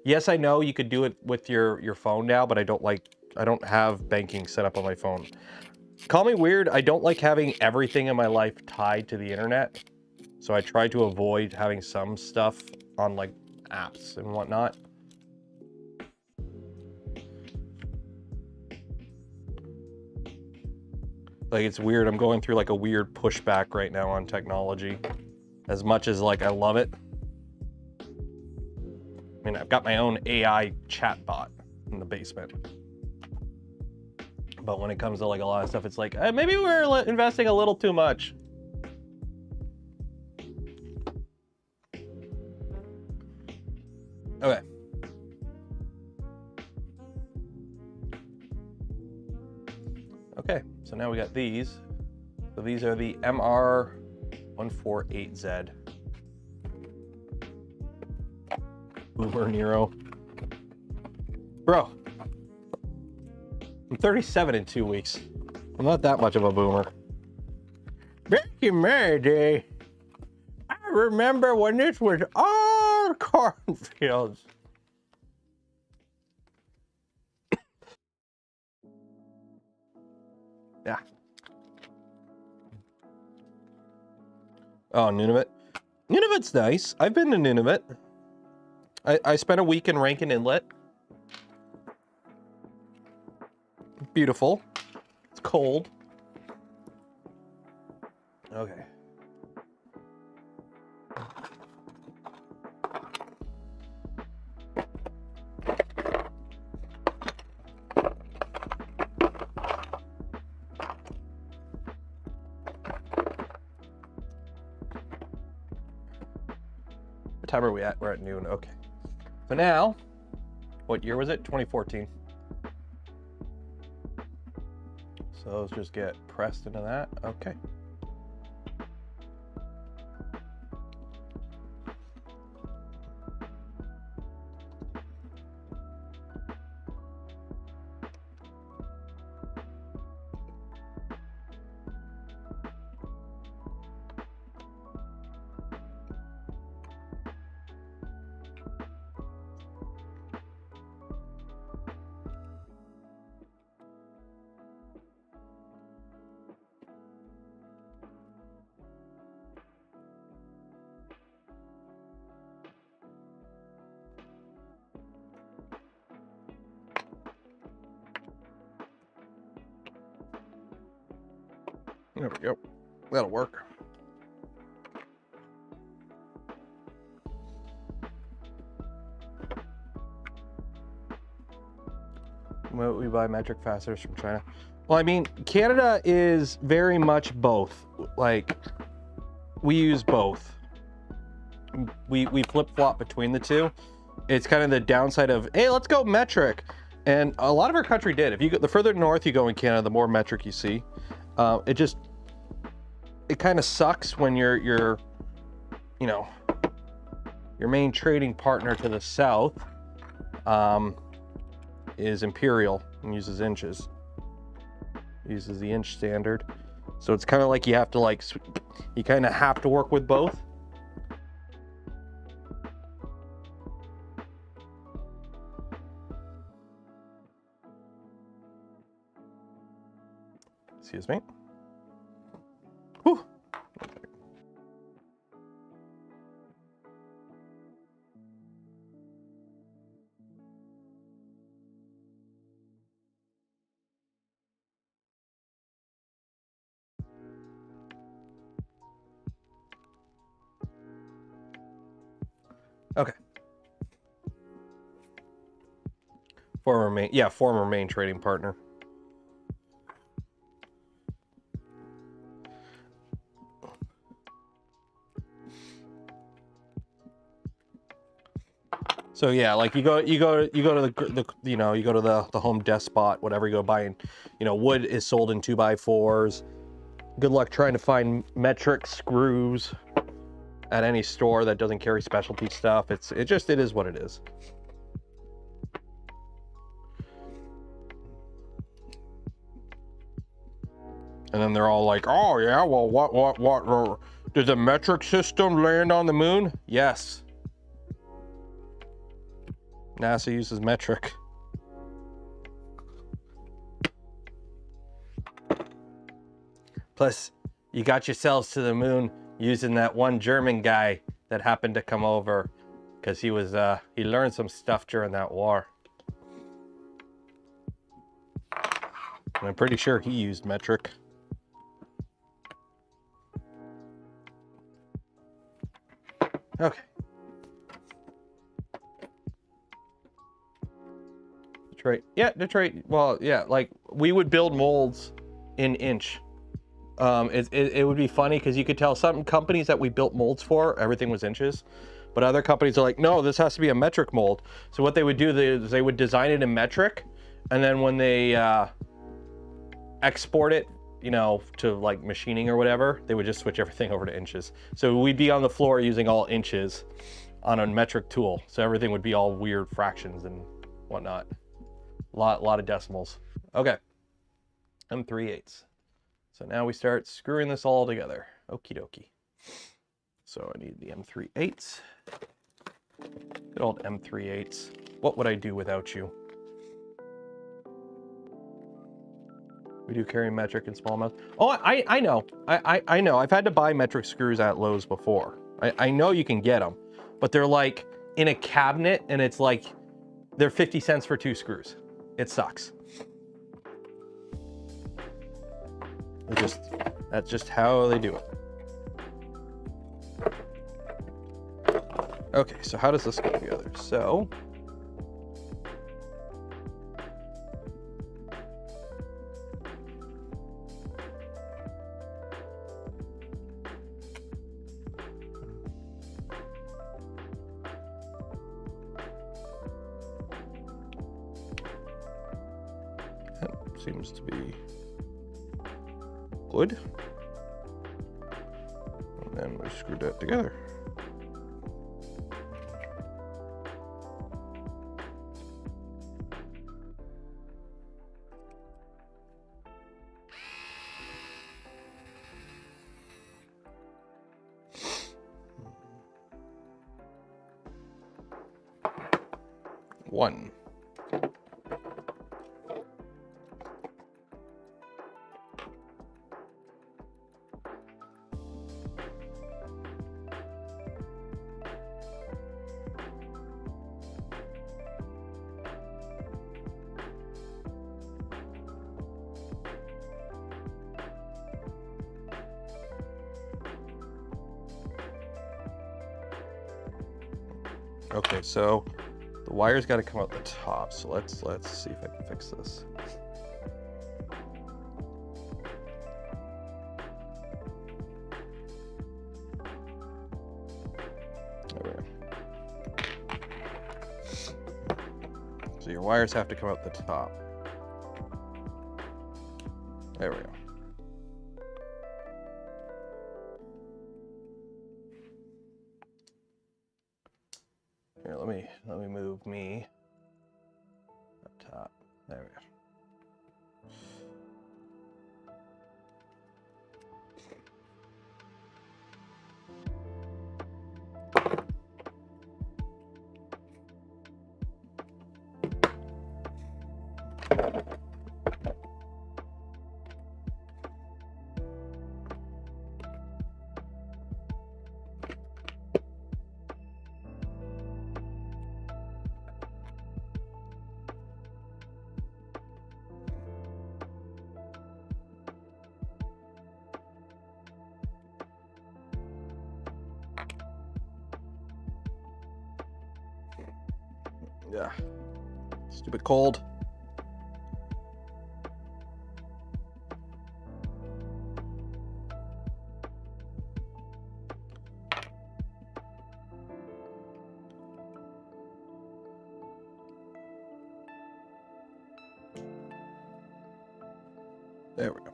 Yes, I know you could do it with your phone now, but I don't have banking set up on my phone. Call me weird, I don't like having everything in my life tied to the internet. So I try to avoid having some stuff on like apps and whatnot. Like, it's weird, I'm going through like a weird pushback right now on technology. As much as like I love it. I mean, I've got my own AI chatbot in the basement. But when it comes to like a lot of stuff, it's like, maybe we're investing a little too much. Okay. Okay, so now we got these. So these are the MR148Z. Boomer Nero. Bro, I'm 37 in 2 weeks. I'm not that much of a boomer. Back in my day, I remember when this was all cornfields. Yeah. Oh, Nunavut. Nunavut's nice. I've been to Nunavut. I spent a week in Rankin Inlet. Beautiful. It's cold. Okay. What time are we at? We're at noon. Okay. So now, what year was it? 2014. So those just get pressed into that. Okay. There we go. That'll work. We buy metric fasteners from China. Well, I mean, Canada is very much both. Like, we use both. We flip-flop between the two. It's kind of the downside of, hey, let's go metric. And a lot of our country did. If you go, the further north you go in Canada, the more metric you see. It kind of sucks when your main trading partner to the south is Imperial and uses inches. Uses the inch standard. So it's kind of like you have to you kind of have to work with both. Excuse me. Whew. Okay. Former main trading partner. So yeah, like you go to the Home Depot, whatever, you go buying, wood is sold in 2x4s. Good luck trying to find metric screws at any store that doesn't carry specialty stuff. It is what it is. And then they're all like, oh yeah, well, what, did the metric system land on the moon? Yes. NASA uses metric. Plus, you got yourselves to the moon using that one German guy that happened to come over because he learned some stuff during that war. And I'm pretty sure he used metric. Okay. Detroit. Yeah, Detroit. Well, yeah, like we would build molds in inch. It would be funny because you could tell some companies that we built molds for, everything was inches. But other companies are like, no, this has to be a metric mold. So what they would do is they would design it in metric. And then when they export it, you know, to like machining or whatever, they would just switch everything over to inches. So we'd be on the floor using all inches on a metric tool. So everything would be all weird fractions and whatnot. A lot of decimals. Okay, M3/8. So now we start screwing this all together. Okie dokie. So I need the M3/8. Good old M3/8. What would I do without you? We do carry metric and small amounts. Oh, I know. I know. I've had to buy metric screws at Lowe's before. I know you can get them, but they're like in a cabinet and it's like, they're 50 cents for 2 screws. It sucks. That's just how they do it. Okay, so how does this go together? So, that seems to be good. And then we screwed that together. One. Okay, so the wire's got to come out the top. So let's see if I can fix this. There we go. So your wires have to come out the top. There we go. Here, let me move me up top. There we go. Yeah. Stupid cold. There we go.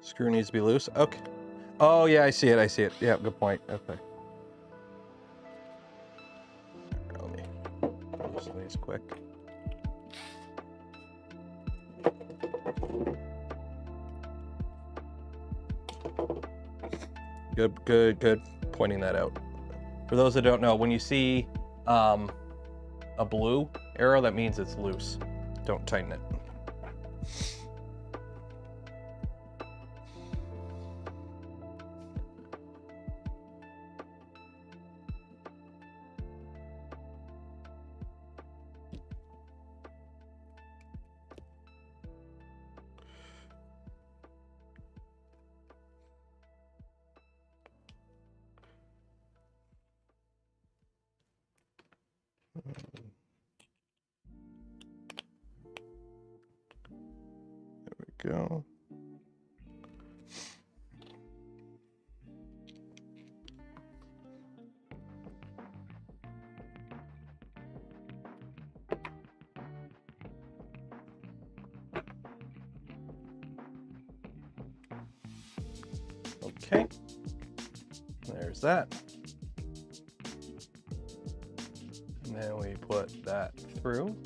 Screw needs to be loose. Okay. Oh yeah, I see it. I see it. Yeah, good point. Okay. Let me loosen these quick. Good pointing that out. For those that don't know, when you see a blue arrow, that means it's loose. Don't tighten it. Go. Okay, there's that. And then we put that through.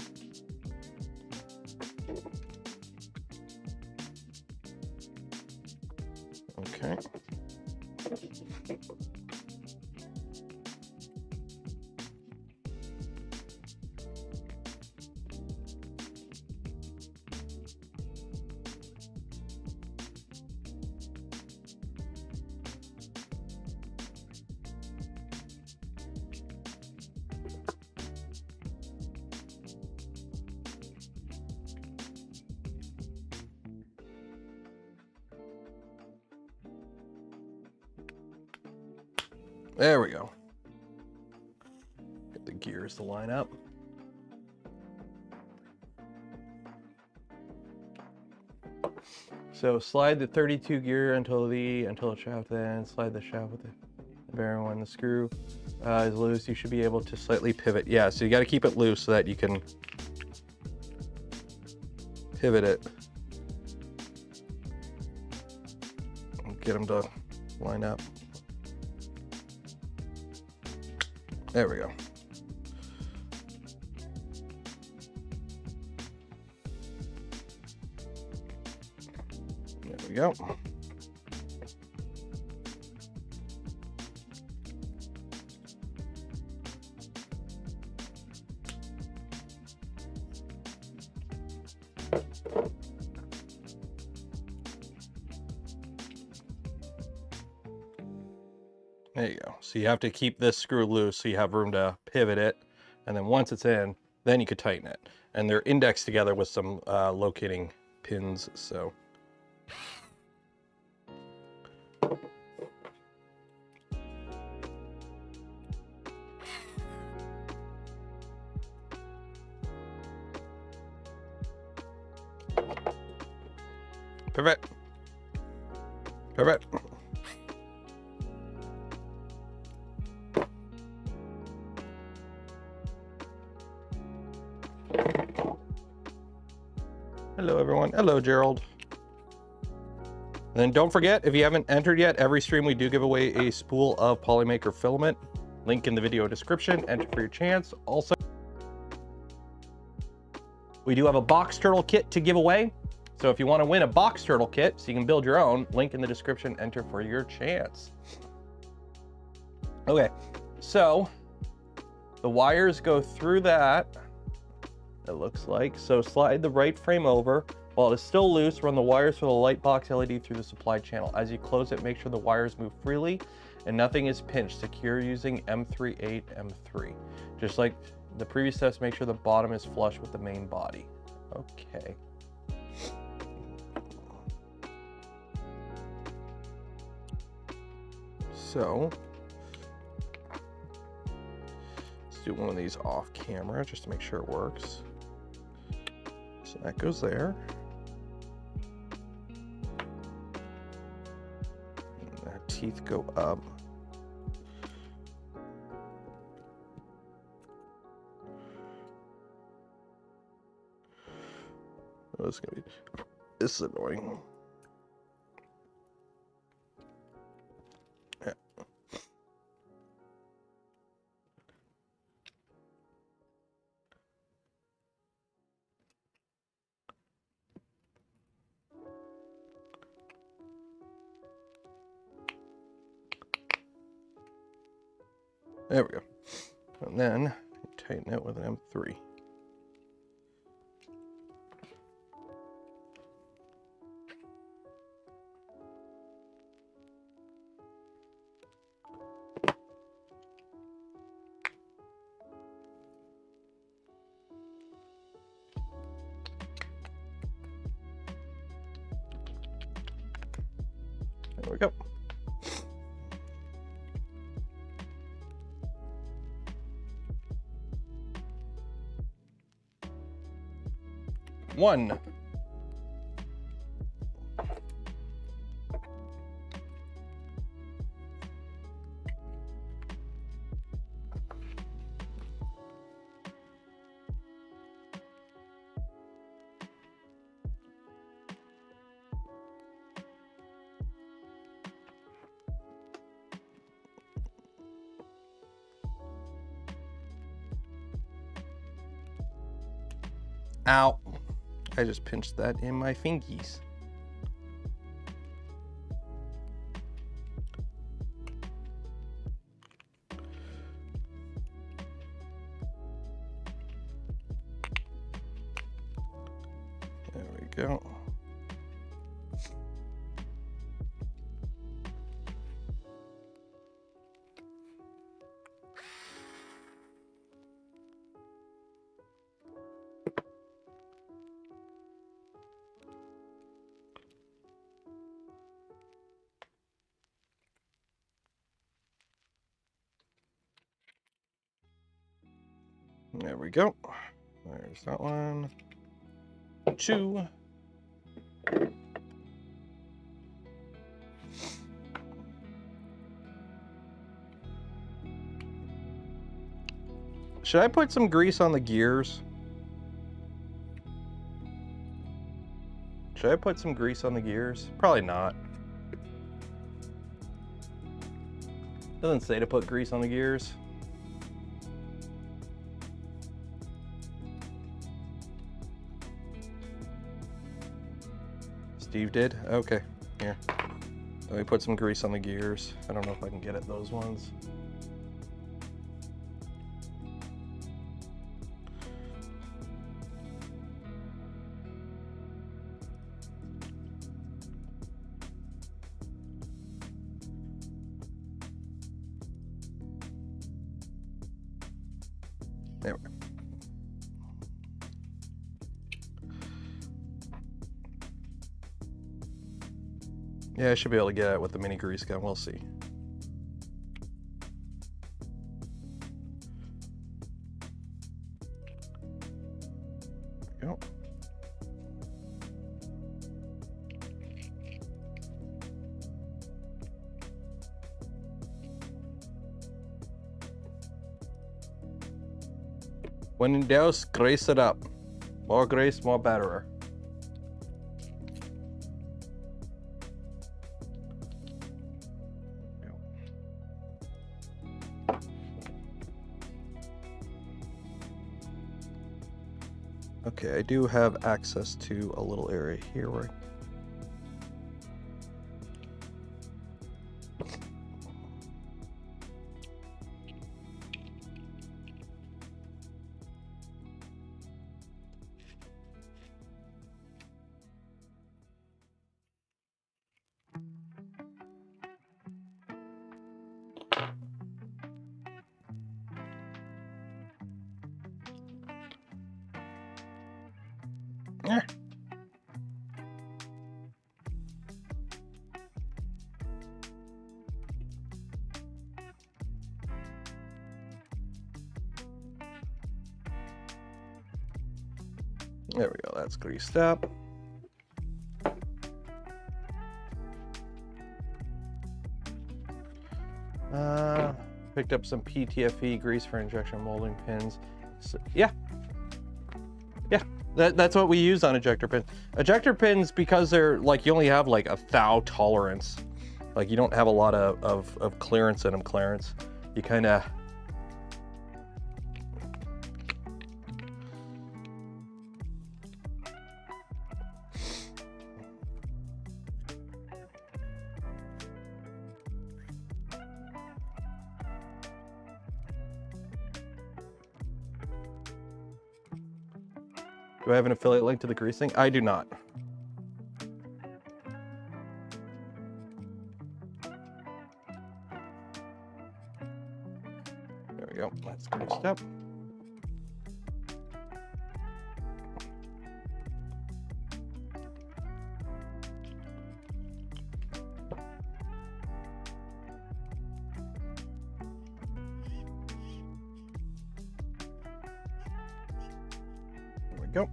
Okay. There we go. Get the gears to line up. So slide the 32 gear until the shaft, then slide the shaft with the bearing. When the screw is loose, you should be able to slightly pivot. Yeah, so you got to keep it loose so that you can pivot it. Get them to line up. There we go. There we go. There you go. So you have to keep this screw loose so you have room to pivot it. And then once it's in, then you could tighten it. And they're indexed together with some locating pins, so. Pivot. Pivot. Hello, everyone. Hello, Gerald. And then don't forget, if you haven't entered yet, every stream we do give away a spool of Polymaker filament. Link in the video description. Enter for your chance. Also, we do have a box turtle kit to give away. So if you want to win a box turtle kit so you can build your own, link in the description. Enter for your chance. Okay, so the wires go through that. It looks like. So slide the right frame over. While it is still loose, run the wires for the light box LED through the supply channel. As you close it, make sure the wires move freely and nothing is pinched. Secure using M38 M3. Just like the previous steps, make sure the bottom is flush with the main body. Okay. So let's do one of these off camera just to make sure it works. So that goes there. And our teeth go up. Oh, this is annoying. Yeah. There we go. And then tighten it with an M3. There we go. One. Ow. I just pinched that in my fingies. There we go. There we go. There's that one. 2. Should I put some grease on the gears? Should I put some grease on the gears? Probably not. Doesn't say to put grease on the gears. Steve did? Okay, here. Let me put some grease on the gears. I don't know if I can get at those ones. There we go. Yeah, I should be able to get it with the mini grease gun. We'll see. There we go. When in doubt, grease it up. More grease, more better. Okay, I do have access to a little area here where there we go, that's greased up. Picked up some PTFE grease for injection molding pins. So, yeah, that's what we use on ejector pins. Ejector pins, because they're like, you only have like a thou tolerance. Like you don't have a lot of clearance in them, Clarence. You kind of Do I have an affiliate link to the greasing? I do not. There we go. That's a good step. There we go.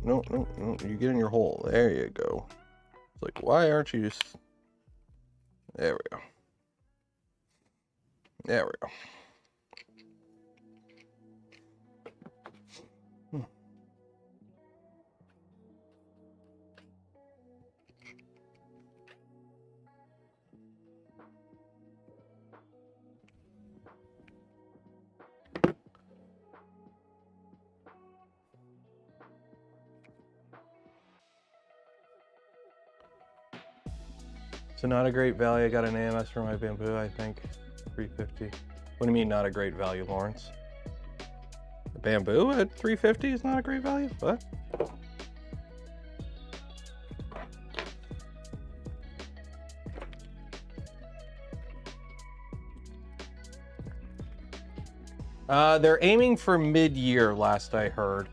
No, you get in your hole. There you go. It's like, why aren't you just... There we go. There we go. So not a great value. I got an AMS for my bamboo, I think. 350. What do you mean not a great value, Lawrence? The bamboo at 350 is not a great value? What? They're aiming for mid-year, last I heard,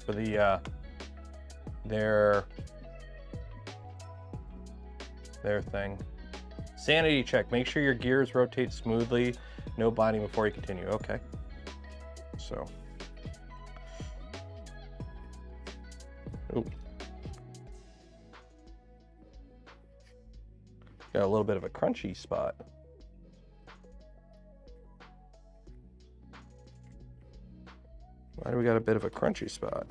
for the their thing. Sanity check. Make sure your gears rotate smoothly. No binding before you continue. Okay. So. Ooh. Got a little bit of a crunchy spot. Why do we got a bit of a crunchy spot?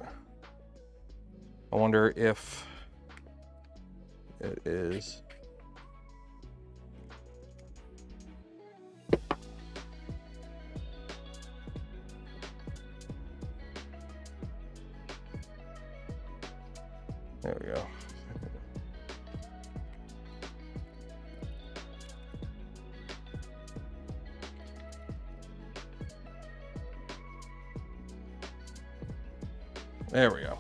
I wonder if it is... There we go. There we go.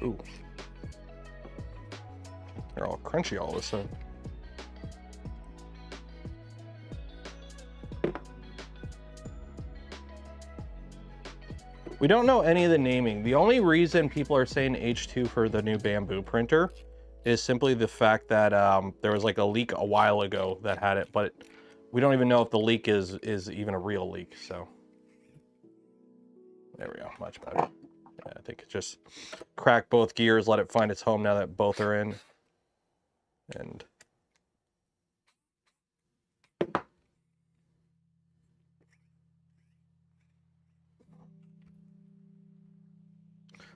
Ooh. They're all crunchy all of a sudden. We don't know any of the naming. The only reason people are saying H2 for the new bamboo printer is simply the fact that there was like a leak a while ago that had it, but we don't even know if the leak is even a real leak. So there we go, much better. Yeah, I think it just crack both gears, let it find its home now that both are in. And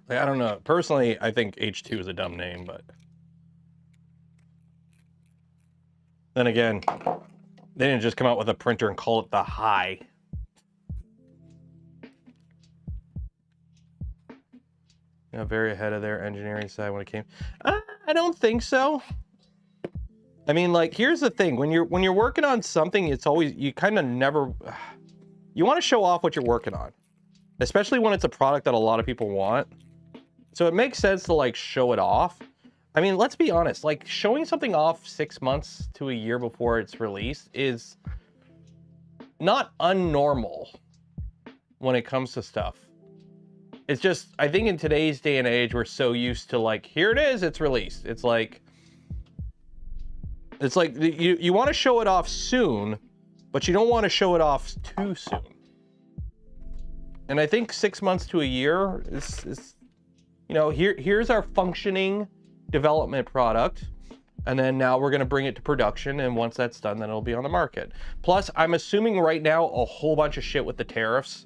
like, I don't know. Personally, I think H2 is a dumb name, but then again, they didn't just come out with a printer and call it the High. You know, very ahead of their engineering side when it came. I don't think so. I mean, like, here's the thing: when you're working on something, it's always, you kind of never, you want to show off what you're working on, especially when it's a product that a lot of people want. So it makes sense to like show it off. I mean, let's be honest, like showing something off 6 months to a year before it's released is not unnormal when it comes to stuff. It's just, I think in today's day and age, we're so used to like, here it is, it's released. It's like you want to show it off soon, but you don't want to show it off too soon. And I think 6 months to a year is you know, here's our functioning development product. And then now we're going to bring it to production. And once that's done, then it'll be on the market. Plus, I'm assuming right now a whole bunch of shit with the tariffs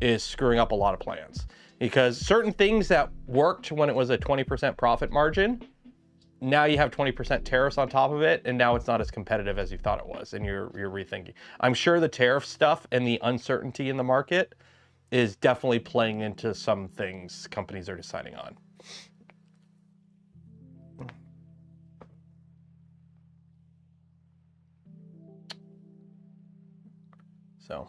is screwing up a lot of plans, because certain things that worked when it was a 20% profit margin, now you have 20% tariffs on top of it, and now it's not as competitive as you thought it was, and you're rethinking. I'm sure the tariff stuff and the uncertainty in the market is definitely playing into some things companies are deciding on. So,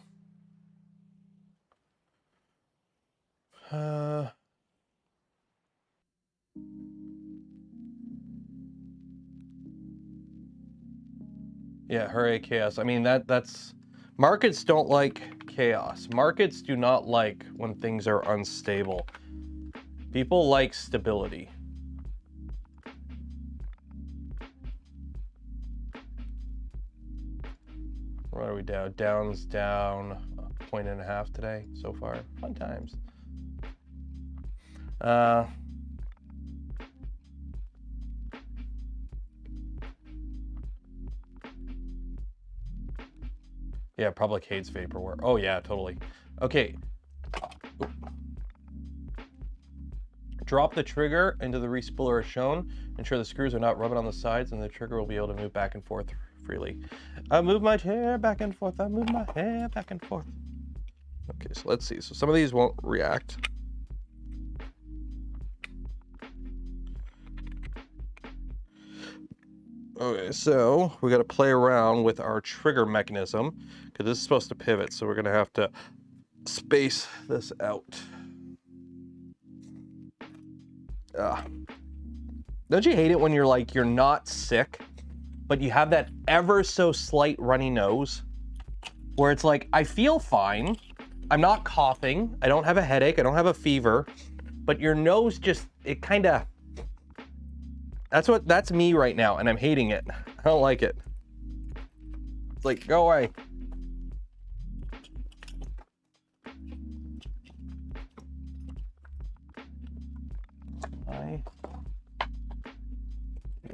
yeah, hooray chaos. I mean, that's markets don't like chaos. Markets do not like when things are unstable. People like stability. What are we down? Down's down 1.5 today so far. Fun times. Yeah, public hates vaporware. Oh yeah, totally. Okay. Drop the trigger into the respooler as shown. Ensure the screws are not rubbing on the sides, and the trigger will be able to move back and forth freely. I move my hair back and forth. I move my hair back and forth. Okay, so let's see. So some of these won't react. Okay, so we got to play around with our trigger mechanism, because this is supposed to pivot, so we're going to have to space this out. Don't you hate it when you're like, you're not sick, but you have that ever so slight runny nose, where it's like, I feel fine, I'm not coughing, I don't have a headache, I don't have a fever, but your nose just, it kind of, that's me right now, and I'm hating it. I don't like it. It's like, go away.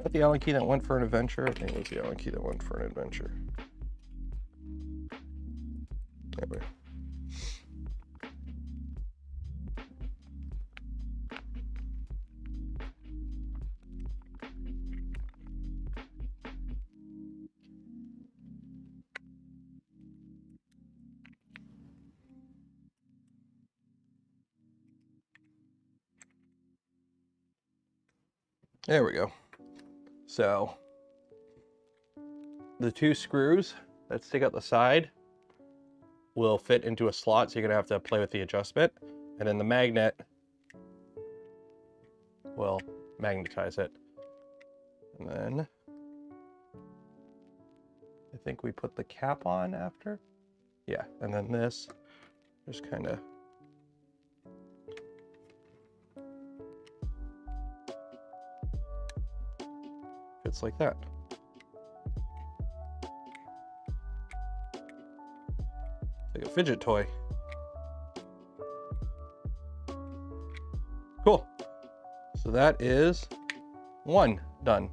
Got the Allen key that went for an adventure. I think it was the Allen key that went for an adventure. Anyway. There we go. So the two screws that stick out the side will fit into a slot, so you're gonna have to play with the adjustment. And then the magnet will magnetize it. And then I think we put the cap on after. Yeah, and then this just kind of fits like that. Like a fidget toy. Cool. So that is one done.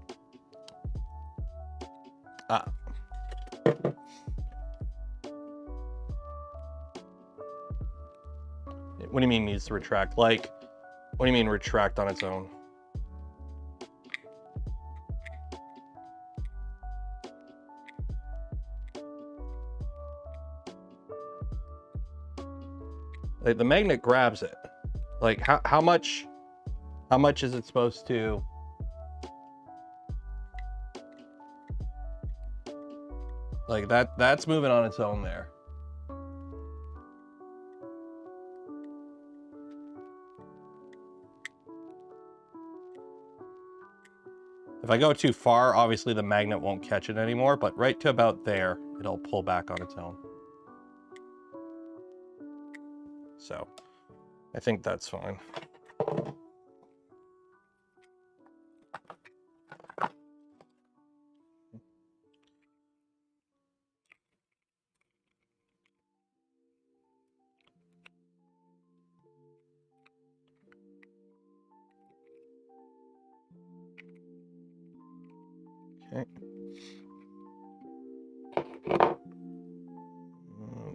What do you mean needs to retract? Like, what do you mean retract on its own? Like the magnet grabs it. Like how much is it supposed to? Like that's moving on its own there. If I go too far, obviously the magnet won't catch it anymore, but right to about there, it'll pull back on its own. So I think that's fine. Okay.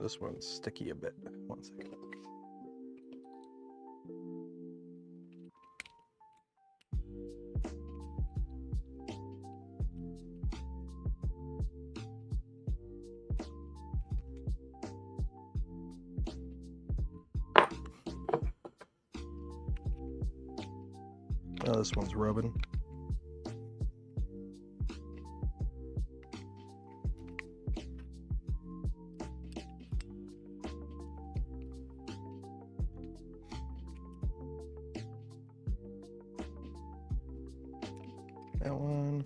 This one's sticky a bit. 1 second. Oh, this one's rubbing. That one.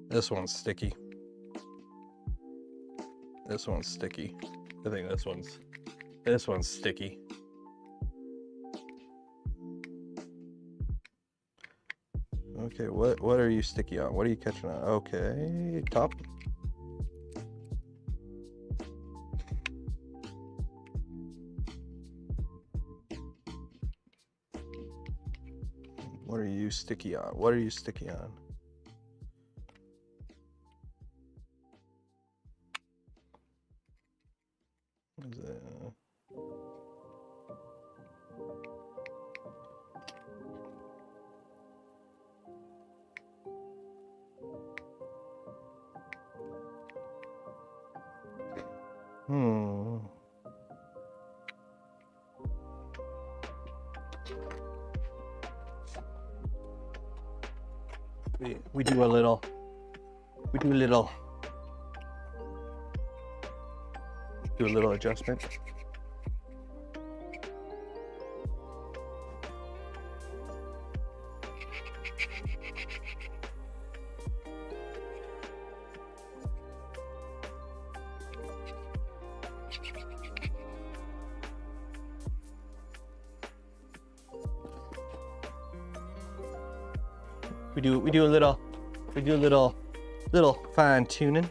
This one's sticky. This one's sticky. I think this one's sticky. Okay, what are you sticky on? What are you catching on? Okay, top. What are you sticky on? What are you sticky on? Is it... We do a little adjustment. We do a little fine tuning.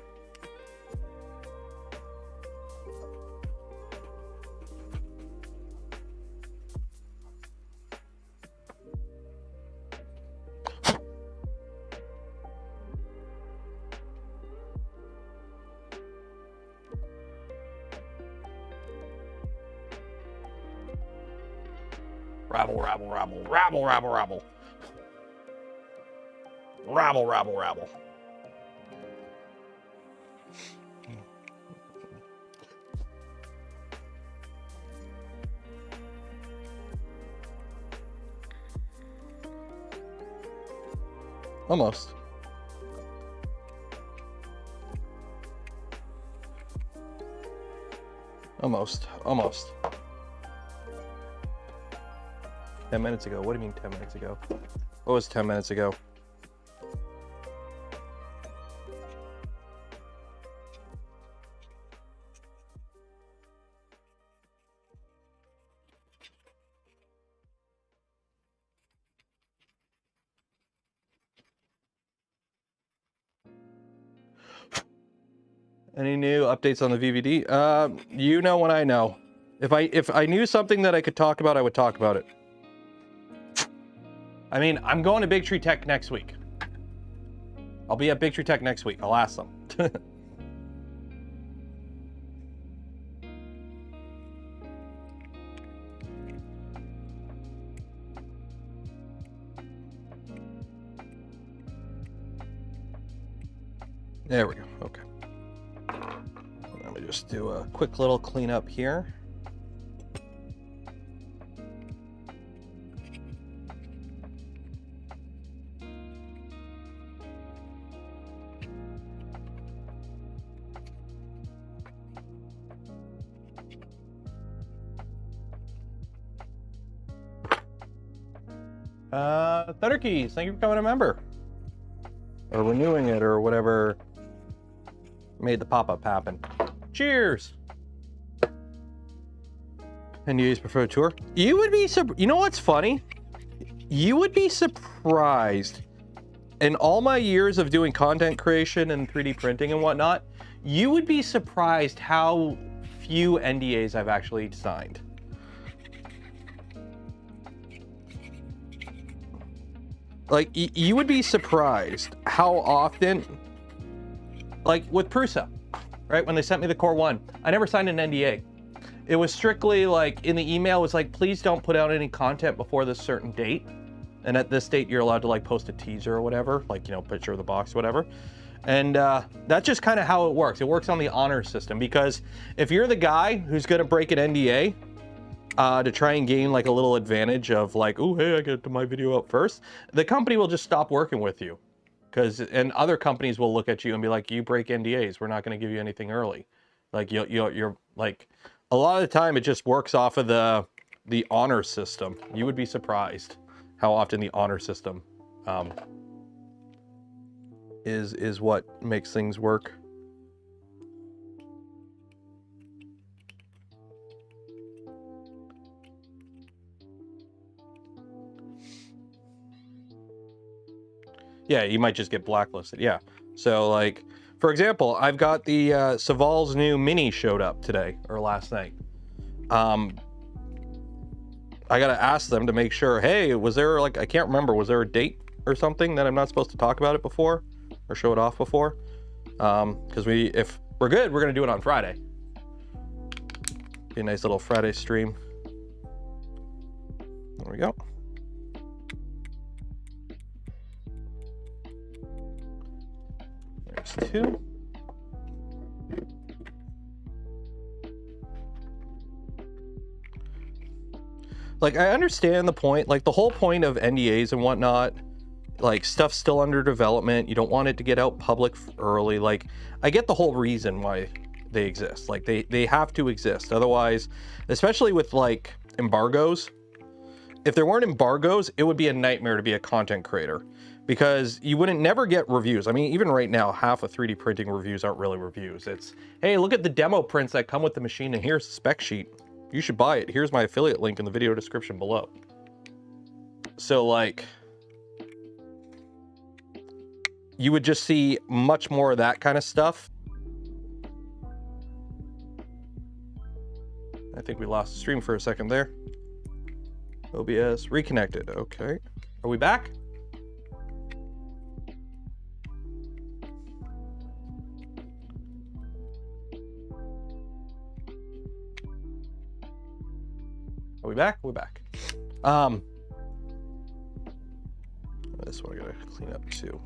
Rabble, rabble, rabble, rabble, rabble, rabble. Rabble, rabble, rabble. Almost. Almost. 10 minutes ago. What do you mean 10 minutes ago? What was 10 minutes ago? Any new updates on the VVD? You know when I know. If I knew something that I could talk about, I would talk about it. I mean, I'm going to Big Tree Tech next week. I'll be at Big Tree Tech next week. I'll ask them. There we go. Okay. Let me just do a quick little cleanup here. Thunder Keys, thank you for becoming a member. Or renewing it or whatever made the pop-up happen. Cheers! NDAs prefer tour. You would be, you know what's funny? You would be surprised. In all my years of doing content creation and 3D printing and whatnot, you would be surprised how few NDAs I've actually signed. Like, you would be surprised how often, like with Prusa, right? When they sent me the Core 1, I never signed an NDA. It was strictly like, in the email, it was like, please don't put out any content before this certain date. And at this date, you're allowed to like post a teaser or whatever, like, you know, picture of the box, whatever. And that's just kind of how it works. It works on the honor system, because if you're the guy who's going to break an NDA to try and gain like a little advantage of like, oh, hey, I get my video up first, the company will just stop working with you. And other companies will look at you and be like, you break NDAs. We're not going to give you anything early. Like you're like, a lot of the time it just works off of the honor system. You would be surprised how often the honor system is what makes things work. Yeah, you might just get blacklisted. Yeah. So like, for example, I've got the Saval's new Mini showed up today or last night. I gotta ask them to make sure, hey, was there like, I can't remember, was there a date or something that I'm not supposed to talk about it before or show it off before? Because if we're good, we're gonna do it on Friday. Be a nice little Friday stream. There we go. There's 2. Like, I understand the point, like the whole point of NDAs and whatnot, like stuff's still under development. You don't want it to get out public early. Like, I get the whole reason why they exist. Like they have to exist. Otherwise, especially with like embargoes, if there weren't embargoes, it would be a nightmare to be a content creator, because you wouldn't never get reviews. I mean, even right now, half of 3D printing reviews aren't really reviews. It's, hey, look at the demo prints that come with the machine and here's the spec sheet. You should buy it. Here's my affiliate link in the video description below. So like, you would just see much more of that kind of stuff. I think we lost the stream for a second there. OBS reconnected. Okay. Are we back? Are we back? We're back. This one I gotta clean up too.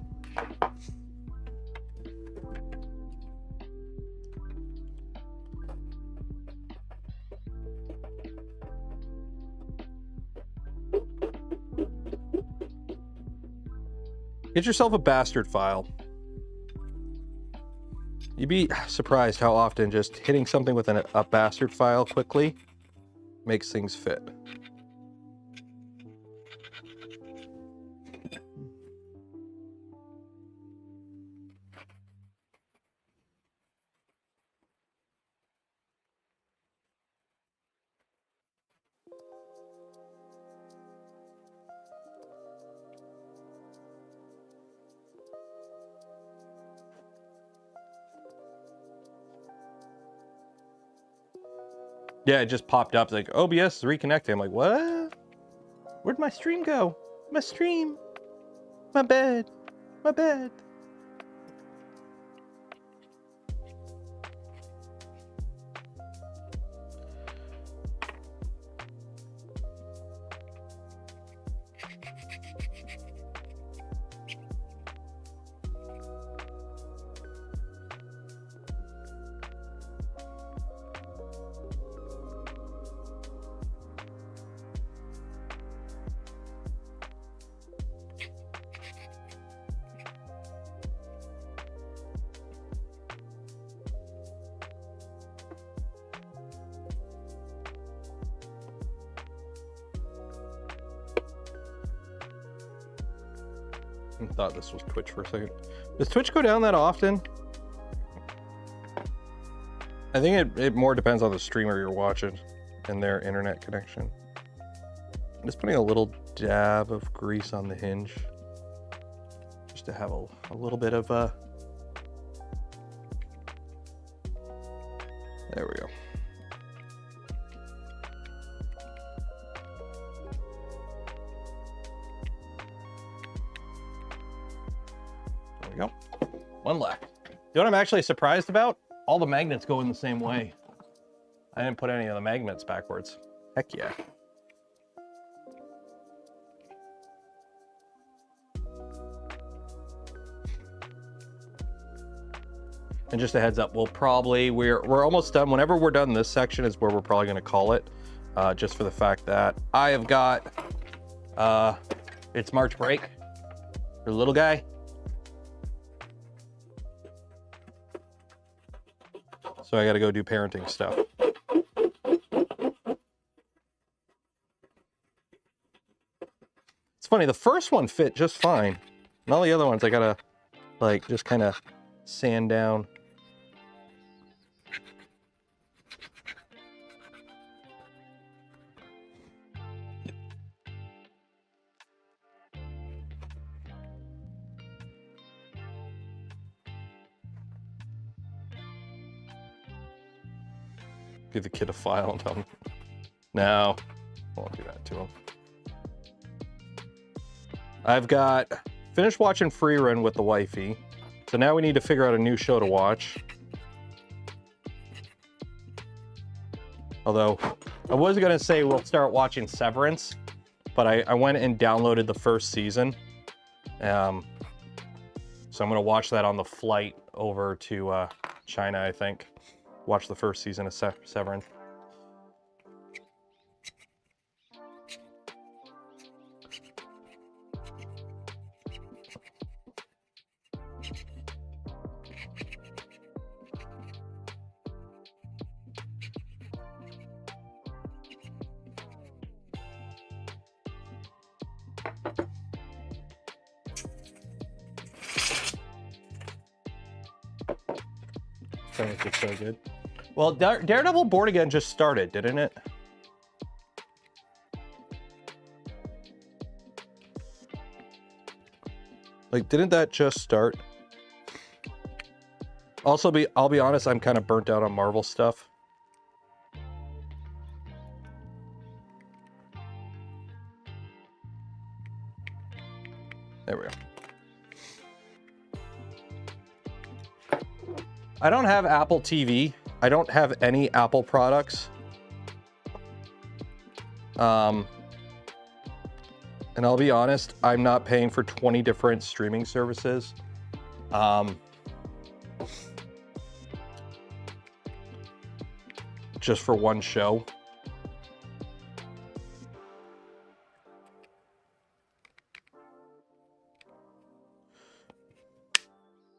Get yourself a bastard file. You'd be surprised how often just hitting something with a bastard file quickly makes things fit. Yeah, it just popped up. It's like, OBS is reconnecting. I'm like, what? Where'd my stream go? My stream. My bed. My bed. I thought this was Twitch for a second. Does Twitch go down that often? I think it more depends on the streamer you're watching. and their internet connection. I'm just putting a little dab of grease on the hinge, just to have a little bit of there we go. There we go. One left. You know what I'm actually surprised about? All the magnets go in the same way. I didn't put any of the magnets backwards. Heck yeah. And just a heads up, we're almost done. Whenever we're done, this section is where we're probably going to call it, just for the fact that I have got it's March break for the little guy. So I got to go do parenting stuff. It's funny, the first one fit just fine. And all the other ones I got to like just kind of sand down. Give the kid a file and tell him, no, I won't do that to him. I've got finished watching Free Run with the wifey. So now we need to figure out a new show to watch. Although I was gonna say we'll start watching Severance, but I went and downloaded the first season. So I'm gonna watch that on the flight over to China, I think. Watch the first season of Severance. Severance is so good. Well, Daredevil Born Again just started, didn't it? Like, didn't that just start? Also, I'll be honest, I'm kind of burnt out on Marvel stuff. There we go. I don't have Apple TV. I don't have any Apple products. And I'll be honest, I'm not paying for 20 different streaming services. Just for one show.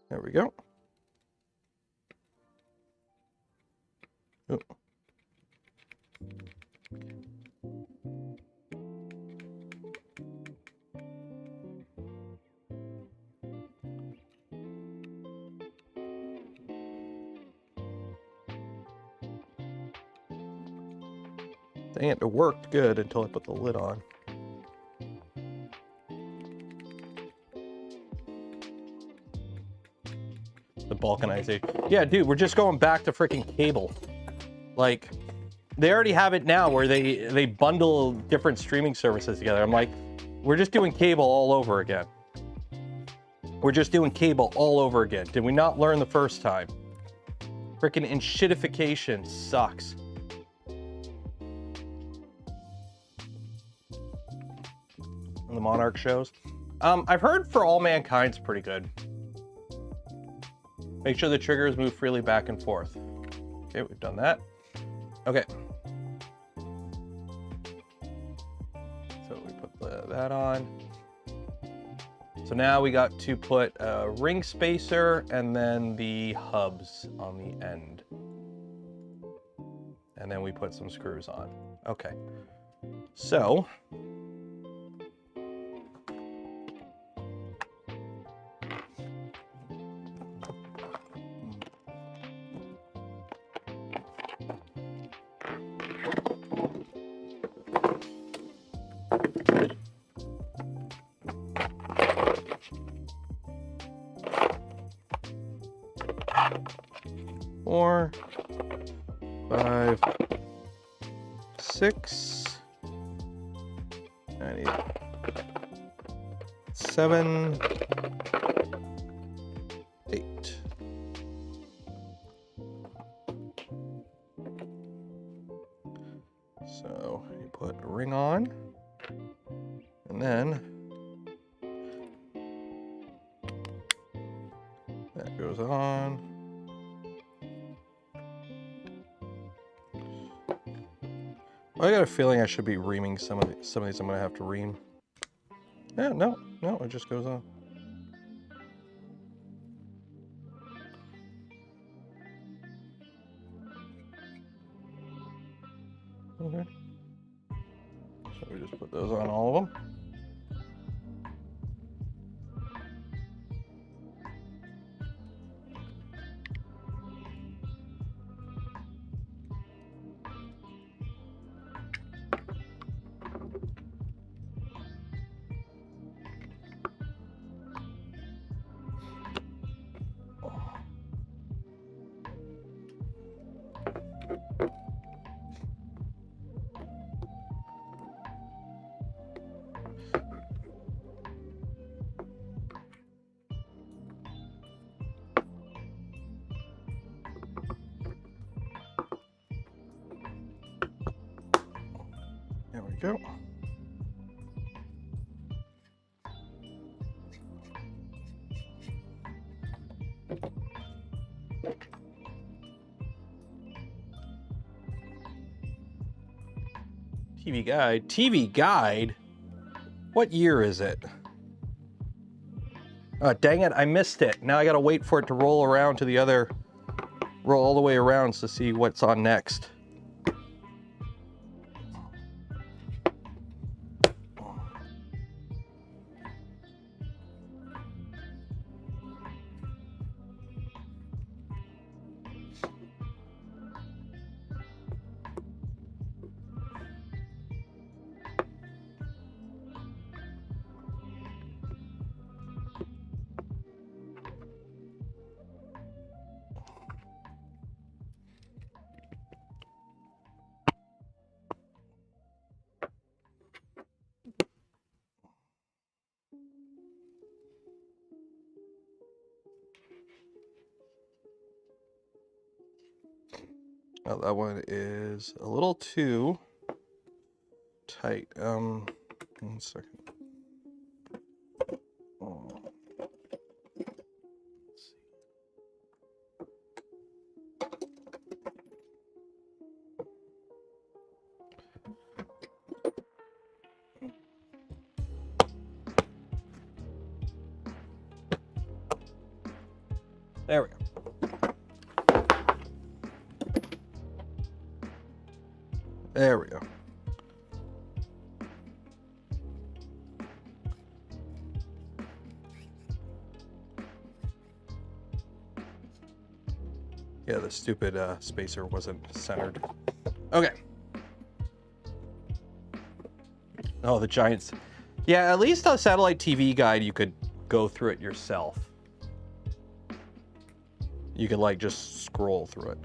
There we go. Oh. Dang it worked good until I put the lid on. The balkanization. Yeah, dude, we're just going back to freaking cable. Like, they already have it now where they bundle different streaming services together. I'm like, we're just doing cable all over again. We're just doing cable all over again. Did we not learn the first time? Freaking enshittification sucks. The Monarch shows. I've heard For All Mankind's pretty good. Make sure the triggers move freely back and forth. Okay, we've done that. Okay. So we put that on. So now we got to put a ring spacer and then the hubs on the end. And then we put some screws on. Okay. So 4, 5, 6, 9, 8, 7, 8. So you put a ring on, and then that goes on. I got a feeling I should be reaming some of these. I'm gonna have to ream. Yeah, no, it just goes on. Okay. So we just put those on all of them. There we go. TV guide. TV guide? What year is it? Oh, dang it, I missed it. Now I gotta wait for it to roll around to the other, roll all the way around to see what's on next. Oh, that one is a little too tight. 1 second. Oh. There we go. There we go. Yeah, the stupid spacer wasn't centered. Okay. Oh, the giants. Yeah, at least a satellite TV guide, you could go through it yourself. You could like just scroll through it.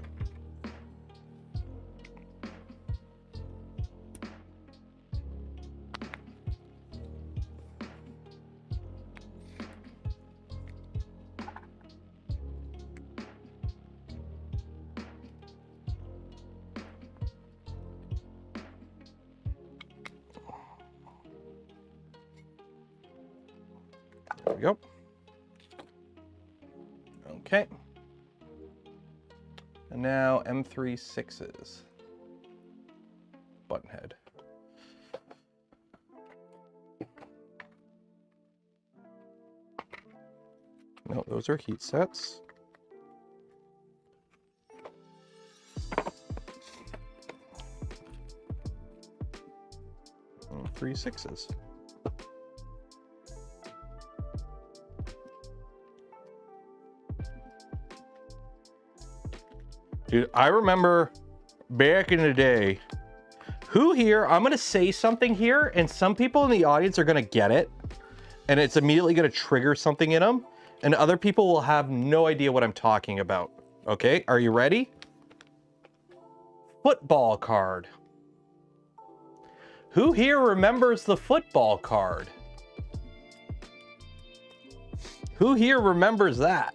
There we go. Okay. And now M3/6s. Button head. No, those are heat sets. M3/6s. Dude, I remember back in the day, who here, I'm gonna say something here and some people in the audience are gonna get it and it's immediately gonna trigger something in them and other people will have no idea what I'm talking about. Okay, are you ready? football card. Who here remembers the football card? Who here remembers that?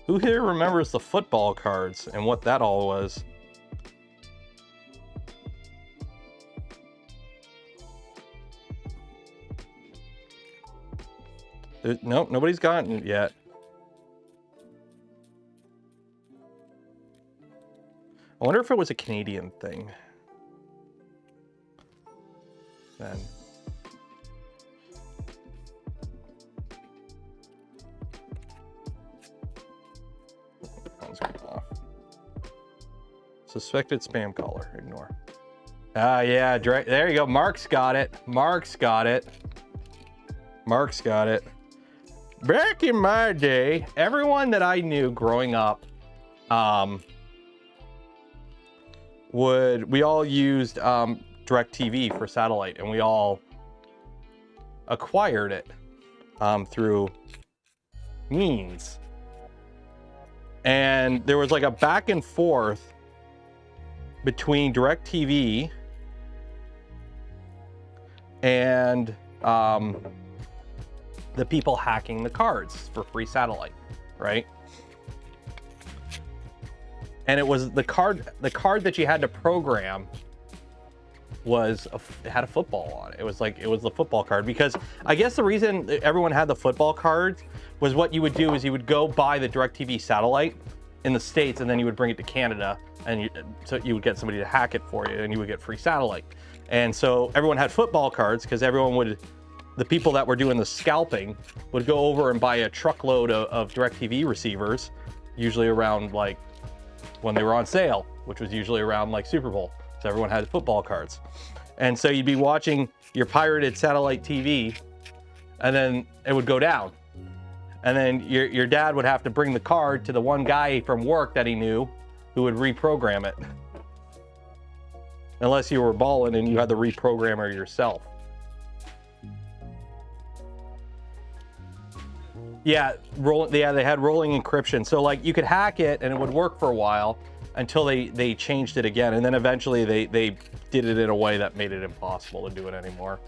Who here remembers the football cards and what that all was? Nope, nobody's gotten it yet. I wonder if it was a Canadian thing. Then. Suspected spam caller. Ignore. Yeah, there you go. Mark's got it. Mark's got it. Mark's got it. Back in my day, everyone that I knew growing up, we all used DirecTV for satellite, and we all acquired it through means. And there was like a back and forth between DirecTV and the people hacking the cards for free satellite, right? And it was the card that you had to program was it had a football on it. It was the football card, because I guess the reason everyone had the football cards was what you would do is you would go buy the DirecTV satellite in the States, and then you would bring it to Canada, and so you would get somebody to hack it for you, and you would get free satellite. And so everyone had football cards, because the people that were doing the scalping would go over and buy a truckload of DirecTV receivers, usually around like when they were on sale, which was usually around like Super Bowl. So everyone had football cards. And so you'd be watching your pirated satellite TV, and then it would go down. And then your dad would have to bring the card to the one guy from work that he knew who would reprogram it. Unless you were balling and you had the reprogrammer yourself. Yeah, they had rolling encryption. So like you could hack it and it would work for a while until they changed it again. And then eventually they did it in a way that made it impossible to do it anymore.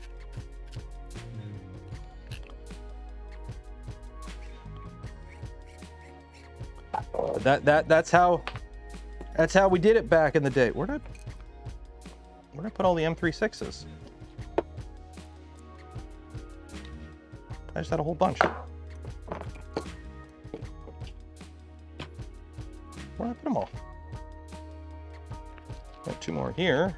That's how we did it back in the day. Where'd I put all the M36s? I just had a whole bunch. Where'd I put them all? Got two more here.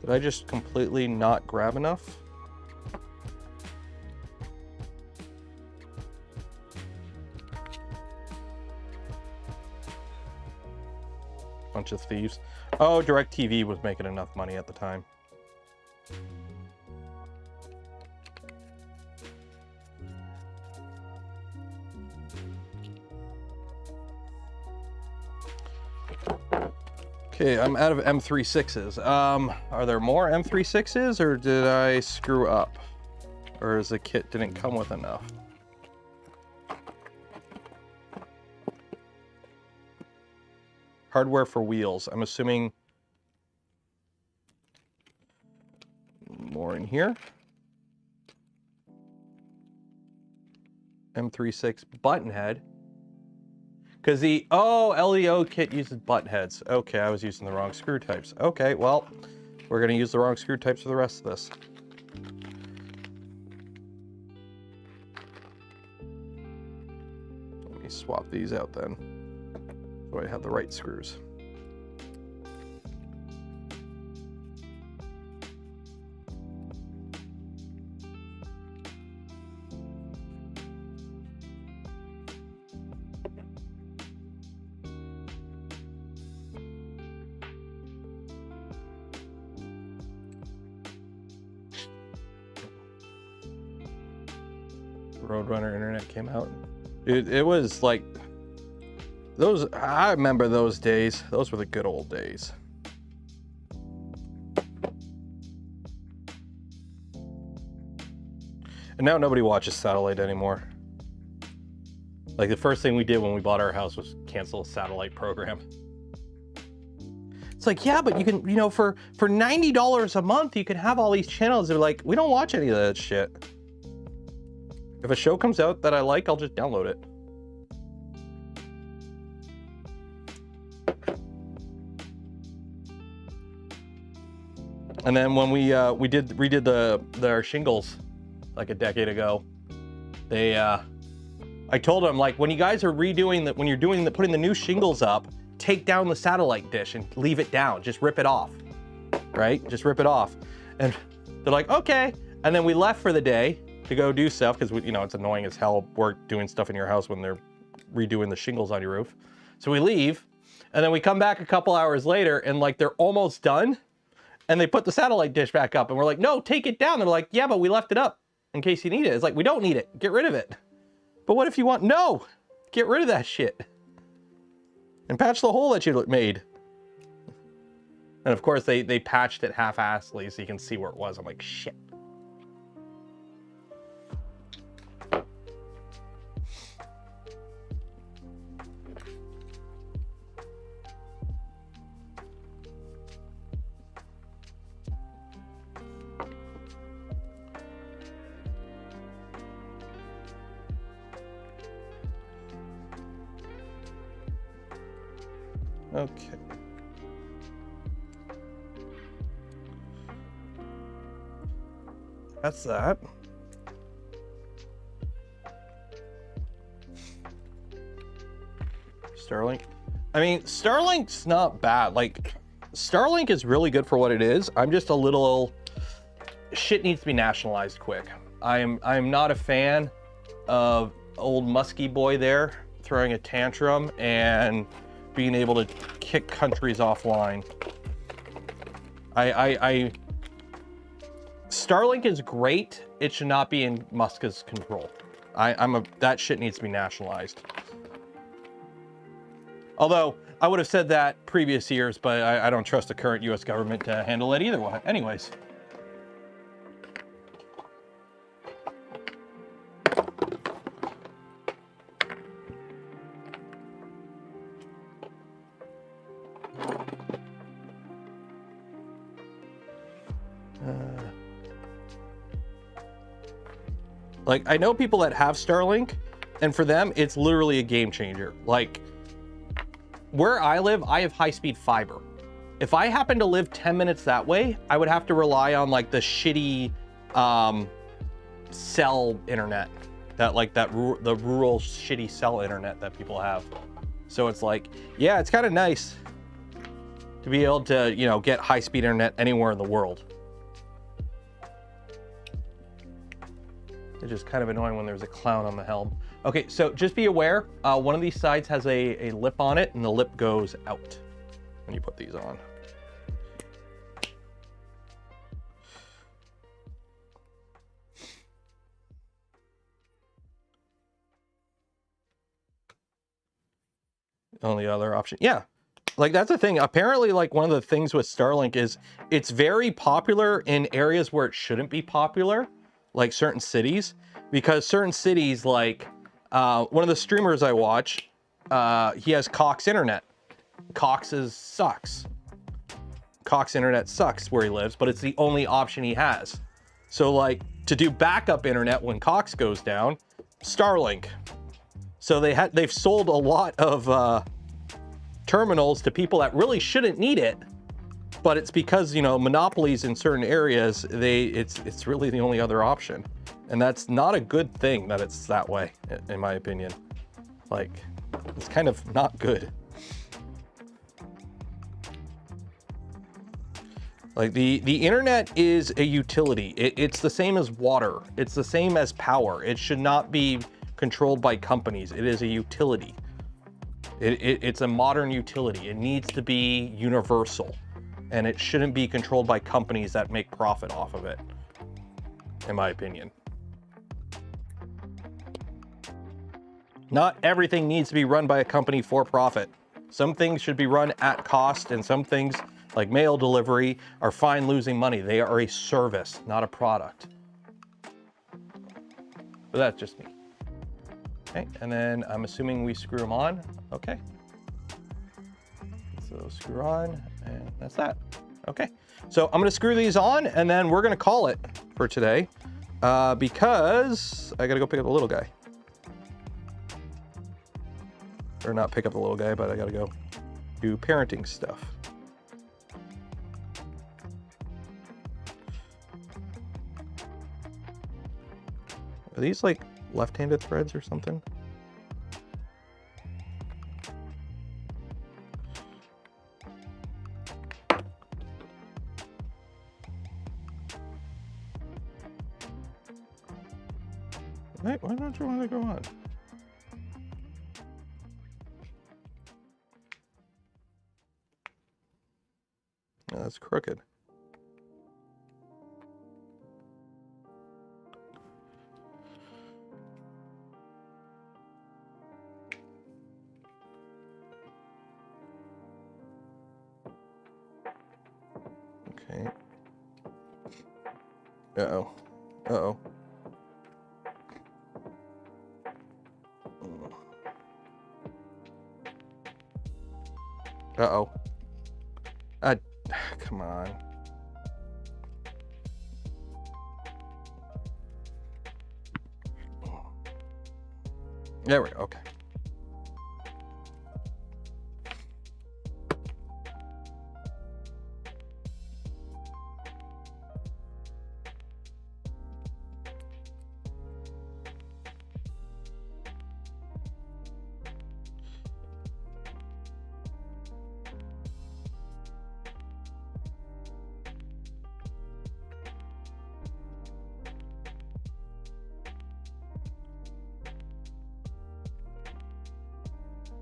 Did I just completely not grab enough? Bunch of thieves. Oh, DirecTV was making enough money at the time. Okay, I'm out of M36s. Are there more M36s, or did I screw up? Or is the kit didn't come with enough? Hardware for wheels. I'm assuming more in here. M36 button head. Because the LEO kit uses button heads. Okay, I was using the wrong screw types. Okay, well, we're going to use the wrong screw types for the rest of this. Let me swap these out then, so I have the right screws. Roadrunner internet came out. It was like those. I remember those days. Those were the good old days. And now nobody watches satellite anymore. Like the first thing we did when we bought our house was cancel a satellite program. It's like, yeah, but you can, you know, for $90 a month, you can have all these channels. They're like, we don't watch any of that shit. If a show comes out that I like, I'll just download it. And then when we redid our shingles like a decade ago, I told them, like, when you guys are redoing that, when you're putting the new shingles up, take down the satellite dish and leave it down. Just rip it off, right? Just rip it off. And they're like, okay. And then we left for the day to go do stuff because, you know, it's annoying as hell work doing stuff in your house when they're redoing the shingles on your roof. So we leave, and then we come back a couple hours later, and like they're almost done, and they put the satellite dish back up, and we're like, no, take it down. They're like, yeah, but we left it up in case you need it. It's like, we don't need it. Get rid of it. But what if you want? No, get rid of that shit and patch the hole that you made. And of course they patched it half-assedly so you can see where it was. I'm like, shit. Okay. That's that. Starlink. I mean, Starlink's not bad. Like, Starlink is really good for what it is. I'm just a little... Shit needs to be nationalized quick. I'm not a fan of old musky boy there throwing a tantrum and being able to kick countries offline. Starlink is great. It should not be in Musk's control. That shit needs to be nationalized. Although I would have said that previous years, but I don't trust the current US government to handle it either way. Anyways. Like, I know people that have Starlink, and for them, it's literally a game changer. Like, where I live, I have high-speed fiber. If I happen to live 10 minutes that way, I would have to rely on, like, the shitty cell internet. The rural shitty cell internet that people have. So it's like, yeah, it's kind of nice to be able to, you know, get high-speed internet anywhere in the world. It's just kind of annoying when there's a clown on the helm. Okay, so just be aware, one of these sides has a lip on it, and the lip goes out when you put these on. Only other option, yeah. Like, that's the thing. Apparently, like, one of the things with Starlink is it's very popular in areas where it shouldn't be popular, like certain cities, because certain cities, like one of the streamers I watch, he has Cox internet. Sucks. Cox internet sucks where he lives, but it's the only option he has. So, like, to do backup internet when Cox goes down, Starlink. So they've sold a lot of terminals to people that really shouldn't need it, but it's because, you know, monopolies in certain areas, it's really the only other option. And that's not a good thing that it's that way, in my opinion. Like, it's kind of not good. Like, the internet is a utility. It's the same as water. It's the same as power. It should not be controlled by companies. It is a utility. It's a modern utility. It needs to be universal. And it shouldn't be controlled by companies that make profit off of it, in my opinion. Not everything needs to be run by a company for profit. Some things should be run at cost, and some things, like mail delivery, are fine losing money. They are a service, not a product. But that's just me. Okay, and then I'm assuming we screw them on. Okay. So screw on, and that's that. Okay, so I'm gonna screw these on, and then we're gonna call it for today because I gotta go pick up the little guy. Or not pick up the little guy, but I gotta go do parenting stuff. Are these like left-handed threads or something? Wait, why don't you want to go on? No, that's crooked. Okay. Uh-oh. Uh-oh. Uh-oh. Come on. There we go. Okay.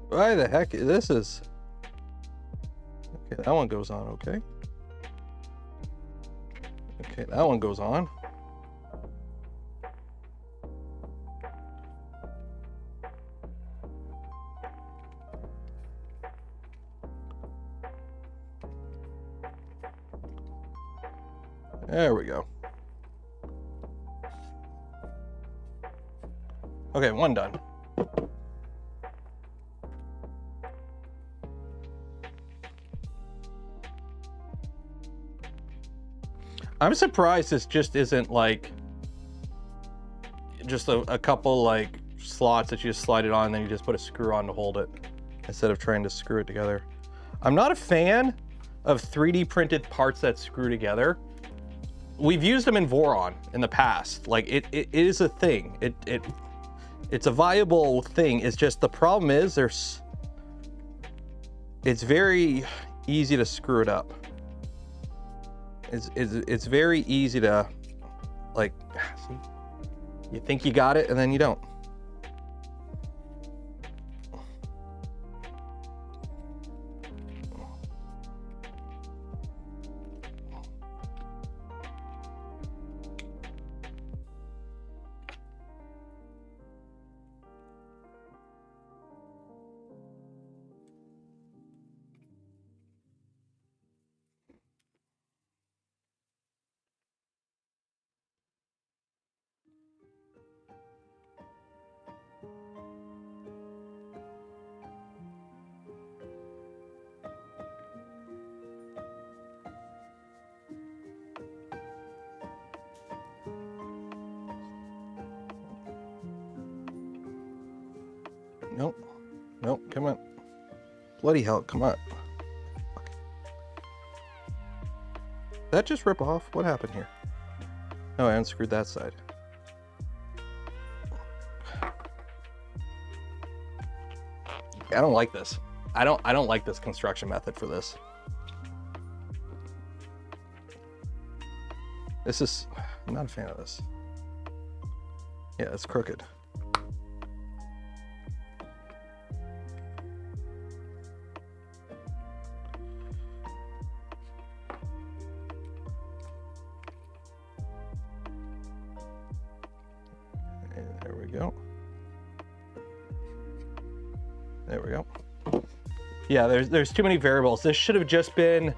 Why the heck? This is... Okay, that one goes on, okay. Okay, that one goes on. There we go. Okay, one done. I'm surprised this just isn't like just a couple like slots that you just slide it on and then you just put a screw on to hold it instead of trying to screw it together. I'm not a fan of 3D printed parts that screw together. We've used them in Voron in the past. Like it is a thing. It's a viable thing. It's just the problem is it's very easy to screw it up. It's very easy to, like, see, you think you got it and then you don't. Nope. Nope, come on. Bloody hell, come on. Did that just rip off? What happened here? Oh, I unscrewed that side. I don't like this. I don't like this construction method for this. I'm not a fan of this. Yeah, it's crooked. There we go. There we go. Yeah, there's too many variables. This should have just been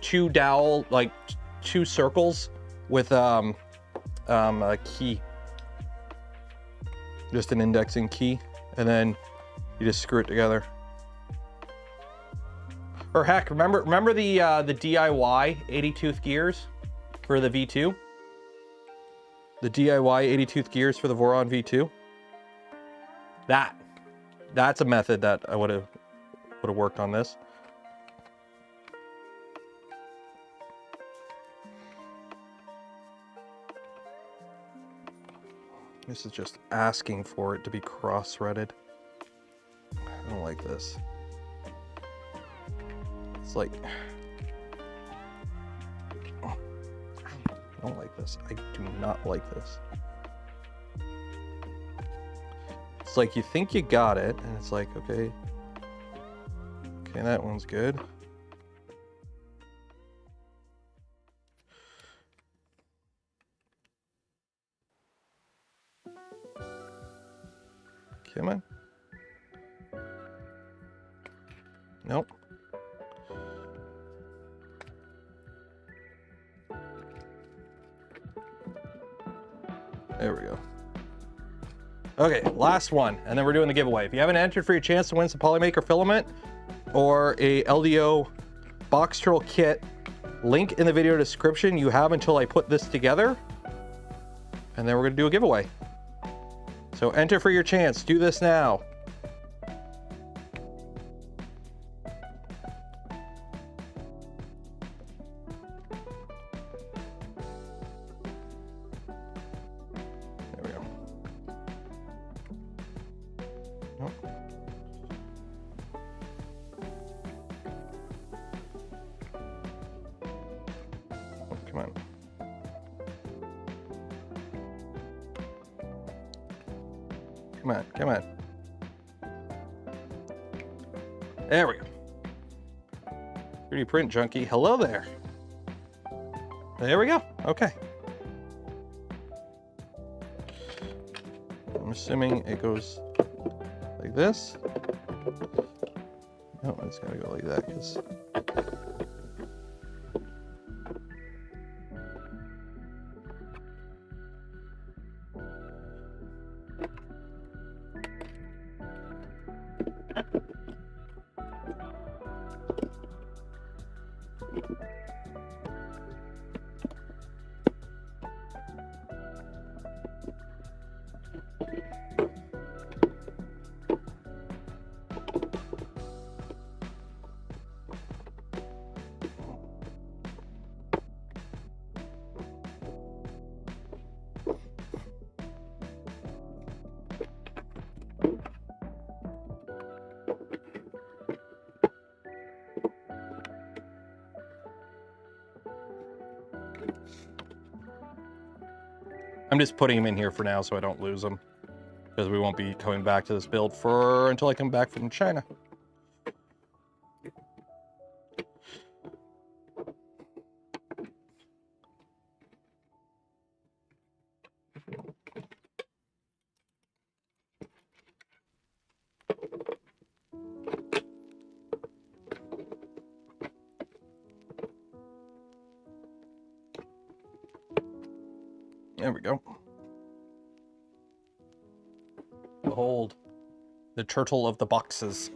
two dowel, like two circles with a key. just an indexing key, and then you just screw it together. Or heck, remember the DIY 80-tooth gears for the V2? The DIY 80-tooth gears for the Voron V2? That's a method that I would have worked on this. This is just asking for it to be cross-threaded. I don't like this. It's like, I don't like this. I do not like this. It's like you think you got it, and it's like, okay, that one's good. Come on. Nope. There we go. Okay, last one, and then we're doing the giveaway. If you haven't entered for your chance to win some Polymaker filament or a LDO box turtle kit, link in the video description. You have until I put this together, and then we're gonna do a giveaway. So enter for your chance. Do this now. There we go. Nope. Oh, come on. Come on, come on. There we go. 3D print junkie, hello there. There we go, okay. I'm assuming it goes like this. No, it's gotta go like that, because I'm just putting them in here for now so I don't lose them, because we won't be coming back to this build until I come back from China. There we go. Behold, the turtle of the boxes.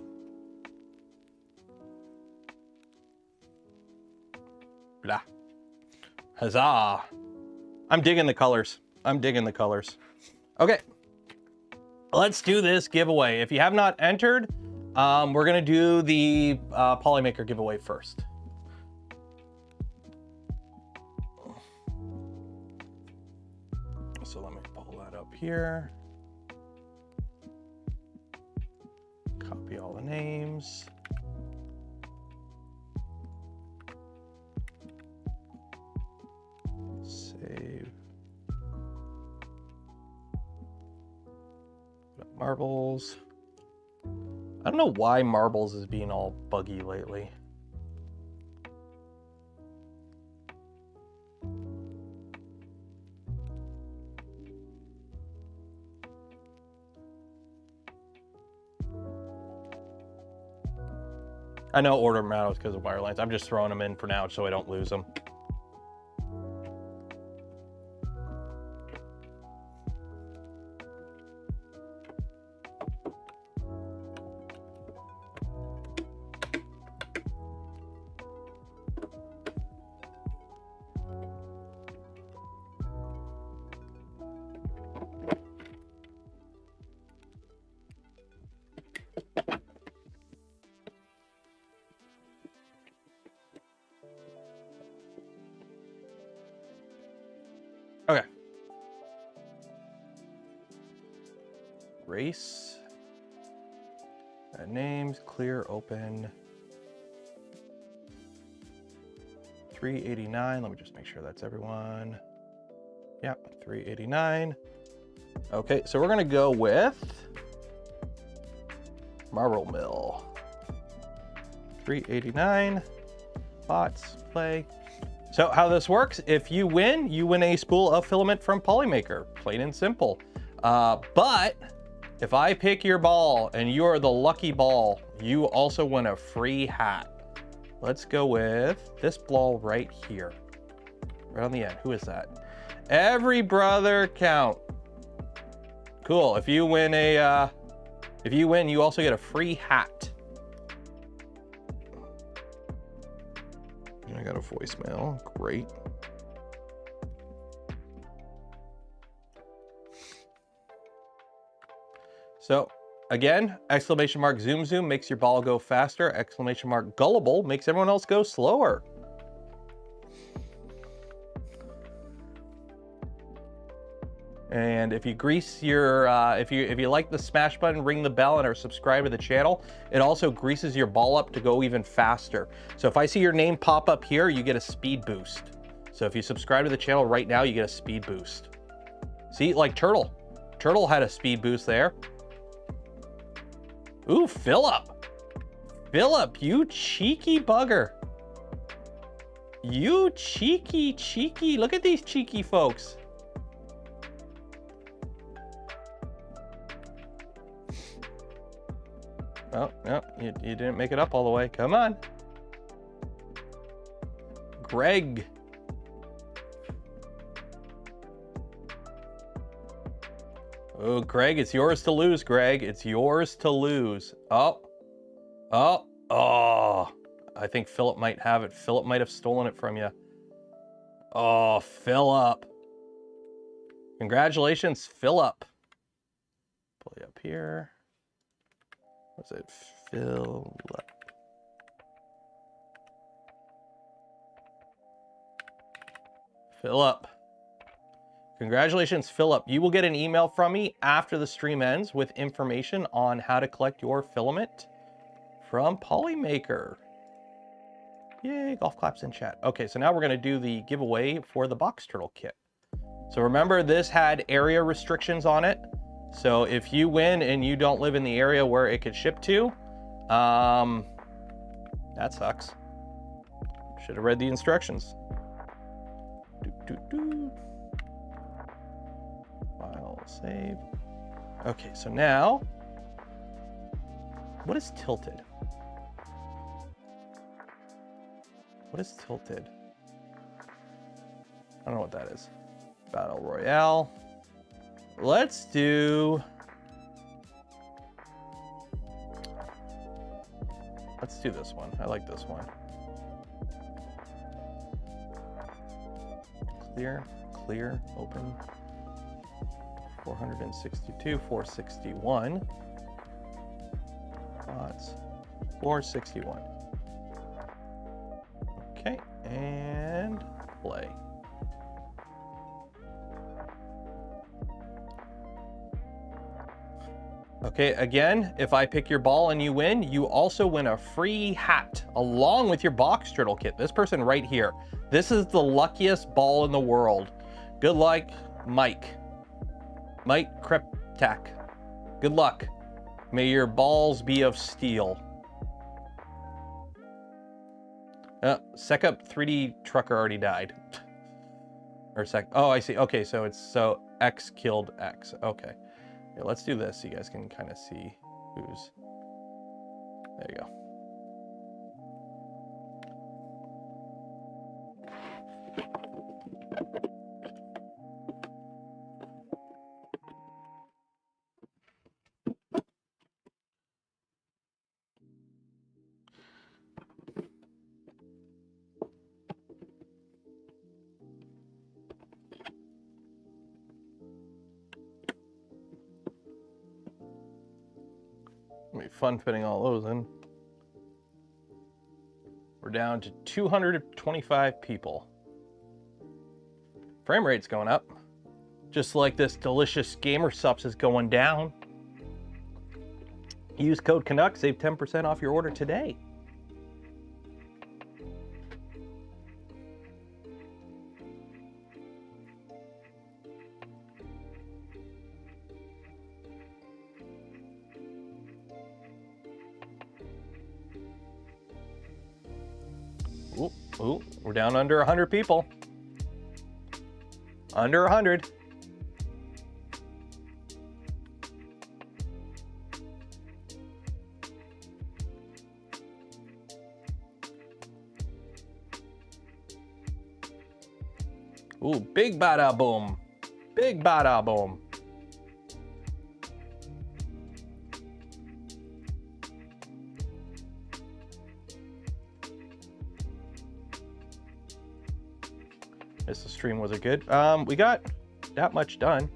Blah. Huzzah. I'm digging the colors. I'm digging the colors. Okay. Let's do this giveaway. If you have not entered, we're going to do the Polymaker giveaway first. So let me pull that up here. Copy all the names. Save. Put up marbles. I don't know why marbles is being all buggy lately. I know order them out because of wire lines. I'm just throwing them in for now so I don't lose them. Erase. Names, clear, open. 389. Let me just make sure that's everyone. Yep, 389. Okay, so we're gonna go with Marble Mill. 389. Bots, play. So how this works, if you win a spool of filament from Polymaker, plain and simple. But if I pick your ball and you are the lucky ball, you also win a free hat. Let's go with this ball right here, right on the end. Who is that? Every brother count. Cool. If you win, you also get a free hat. I got a voicemail. Great. So again, exclamation mark zoom zoom makes your ball go faster. Exclamation mark gullible makes everyone else go slower. And if you grease your, if you like the smash button, ring the bell, and are subscribed to the channel, it also greases your ball up to go even faster. So if I see your name pop up here, you get a speed boost. So if you subscribe to the channel right now, you get a speed boost. See, like Turtle. Turtle had a speed boost there. Ooh, Philip. Philip, you cheeky bugger. You cheeky. Look at these cheeky folks. Oh, no, you didn't make it up all the way. Come on. Greg. Oh, Greg, it's yours to lose, Greg. It's yours to lose. Oh. I think Philip might have it. Philip might have stolen it from you. Oh, Philip. Congratulations, Philip. Pull you up here. What's it? Philip. Philip. Congratulations, Philip. You will get an email from me after the stream ends with information on how to collect your filament from Polymaker. Yay, golf claps in chat. Okay, so now we're going to do the giveaway for the box turtle kit. So remember, this had area restrictions on it. So if you win and you don't live in the area where it could ship to, that sucks. Should have read the instructions. File, save. Okay, so now, what is tilted? What is tilted? I don't know what that is. Battle Royale. Let's do this one. I like this one. Clear, open. 462, 461. Bots, 461. Okay, and play. Okay, again, if I pick your ball and you win, you also win a free hat along with your box turtle kit. This person right here. This is the luckiest ball in the world. Good luck, Mike. Mike Kreptak. Good luck. May your balls be of steel. Secup 3D Trucker already died. Or oh, I see. Okay, so X killed X. Okay. Here, let's do this so you guys can kind of see who's... There you go. It'll be fun fitting all those in. We're down to 225 people. Frame rate's going up. Just like this delicious gamer subs is going down. Use code Canuck, save 10% off your order today. Ooh, we're down under 100 people. Under 100. Ooh, big bada boom. Big bada boom. This stream was it good? We got that much done.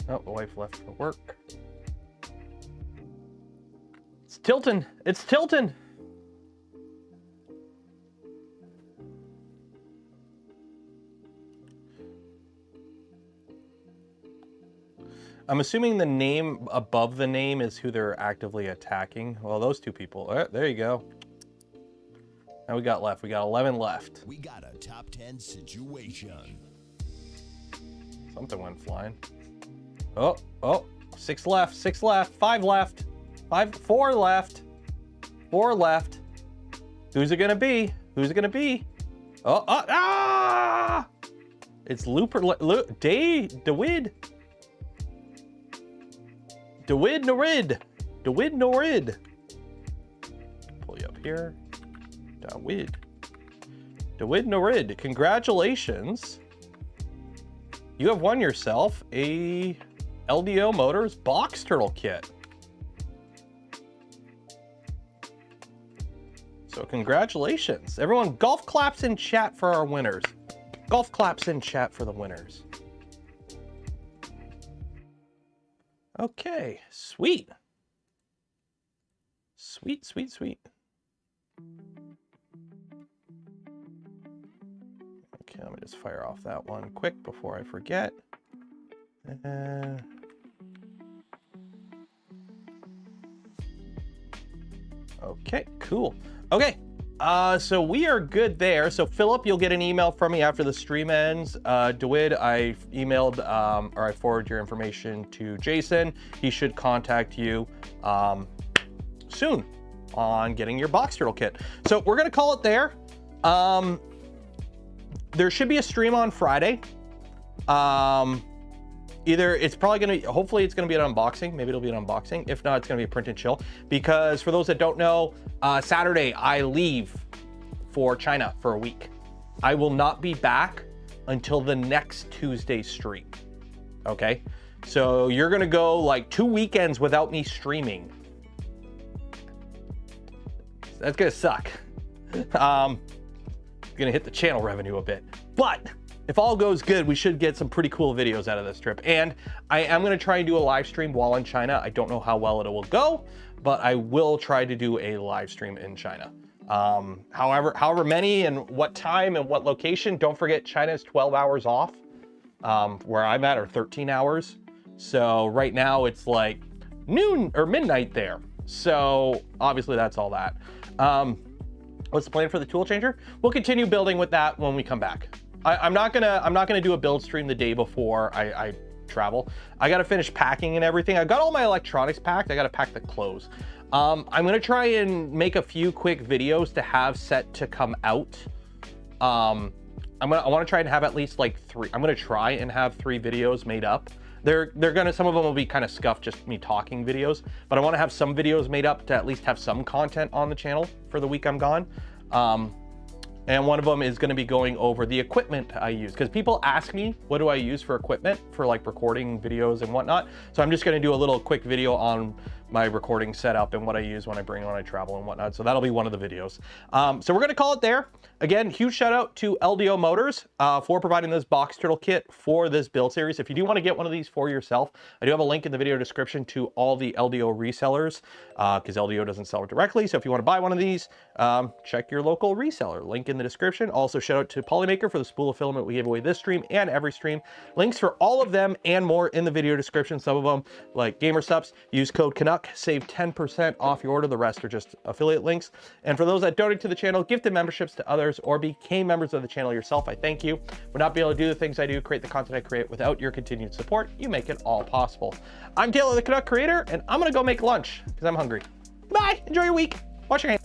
Oh, the wife left for work. It's tilting. It's tilting. I'm assuming the name above the name is who they're actively attacking. Well, those two people. All right, there you go. Now we got left. We got 11 left. We got a top 10 situation. Something went flying. Oh, 6 left. 6 left. 5 left. 4 left. 4 left. Who's it gonna be? Who's it gonna be? Ah! It's Looper. DeWid. DeWid Norid. DeWid Norid. Pull you up here. DeWid. DeWid Norid. Congratulations. You have won yourself a LDO Motors box turtle kit. So congratulations. Everyone, golf claps in chat for our winners. Golf claps in chat for the winners. Okay, sweet. Sweet, sweet, sweet. Okay, let me just fire off that one quick before I forget. Okay, cool. Okay, so we are good there. So Philip, you'll get an email from me after the stream ends. DeWid, I emailed or I forwarded your information to Jason. He should contact you soon on getting your box turtle kit. So we're gonna call it there. There should be a stream on Friday. Either it's probably gonna, hopefully it's gonna be an unboxing. Maybe it'll be an unboxing. If not, it's gonna be a print and chill. Because for those that don't know, Saturday I leave for China for a week. I will not be back until the next Tuesday stream. Okay, so you're gonna go like 2 weekends without me streaming. That's gonna suck. Gonna hit the channel revenue a bit, but if all goes good, we should get some pretty cool videos out of this trip. And I am gonna try and do a live stream while in China. I don't know how well it will go, but I will try to do a live stream in China. However many and what time and what location, don't forget China is 12 hours off. Where I'm at are 13 hours. So right now it's like noon or midnight there. So obviously that's all that. What's the plan for the tool changer? We'll continue building with that when we come back. I'm not gonna do a build stream the day before I travel. I gotta finish packing and everything. I've got all my electronics packed. I gotta pack the clothes. I'm gonna try and make a few quick videos to have set to come out. I want to try and have at least like 3. I'm gonna try and have 3 videos made up. They're gonna, some of them will be kind of scuffed, just me talking videos, but I want to have some videos made up to at least have some content on the channel for the week I'm gone. And one of them is going to be going over the equipment I use, because people ask me what do I use for equipment for like recording videos and whatnot. So I'm just going to do a little quick video on my recording setup and what I use when I travel and whatnot. So that'll be one of the videos. So we're gonna call it there. Again, huge shout out to LDO Motors for providing this box turtle kit for this build series. If you do want to get one of these for yourself, I do have a link in the video description to all the LDO resellers because LDO doesn't sell it directly. So if you want to buy one of these, check your local reseller. Link in the description. Also shout out to Polymaker for the spool of filament we gave away this stream and every stream. Links for all of them and more in the video description. Some of them, like Gamer Subs, use code Canuck, save 10% off your order. The rest are just affiliate links. And for those that donate to the channel, gifted memberships to others, or became members of the channel yourself, I thank you. Would not be able to do the things I do, create the content I create without your continued support. You make it all possible. I'm Taylor the Canuck Creator, and I'm gonna go make lunch because I'm hungry. Bye, enjoy your week. Wash your hands.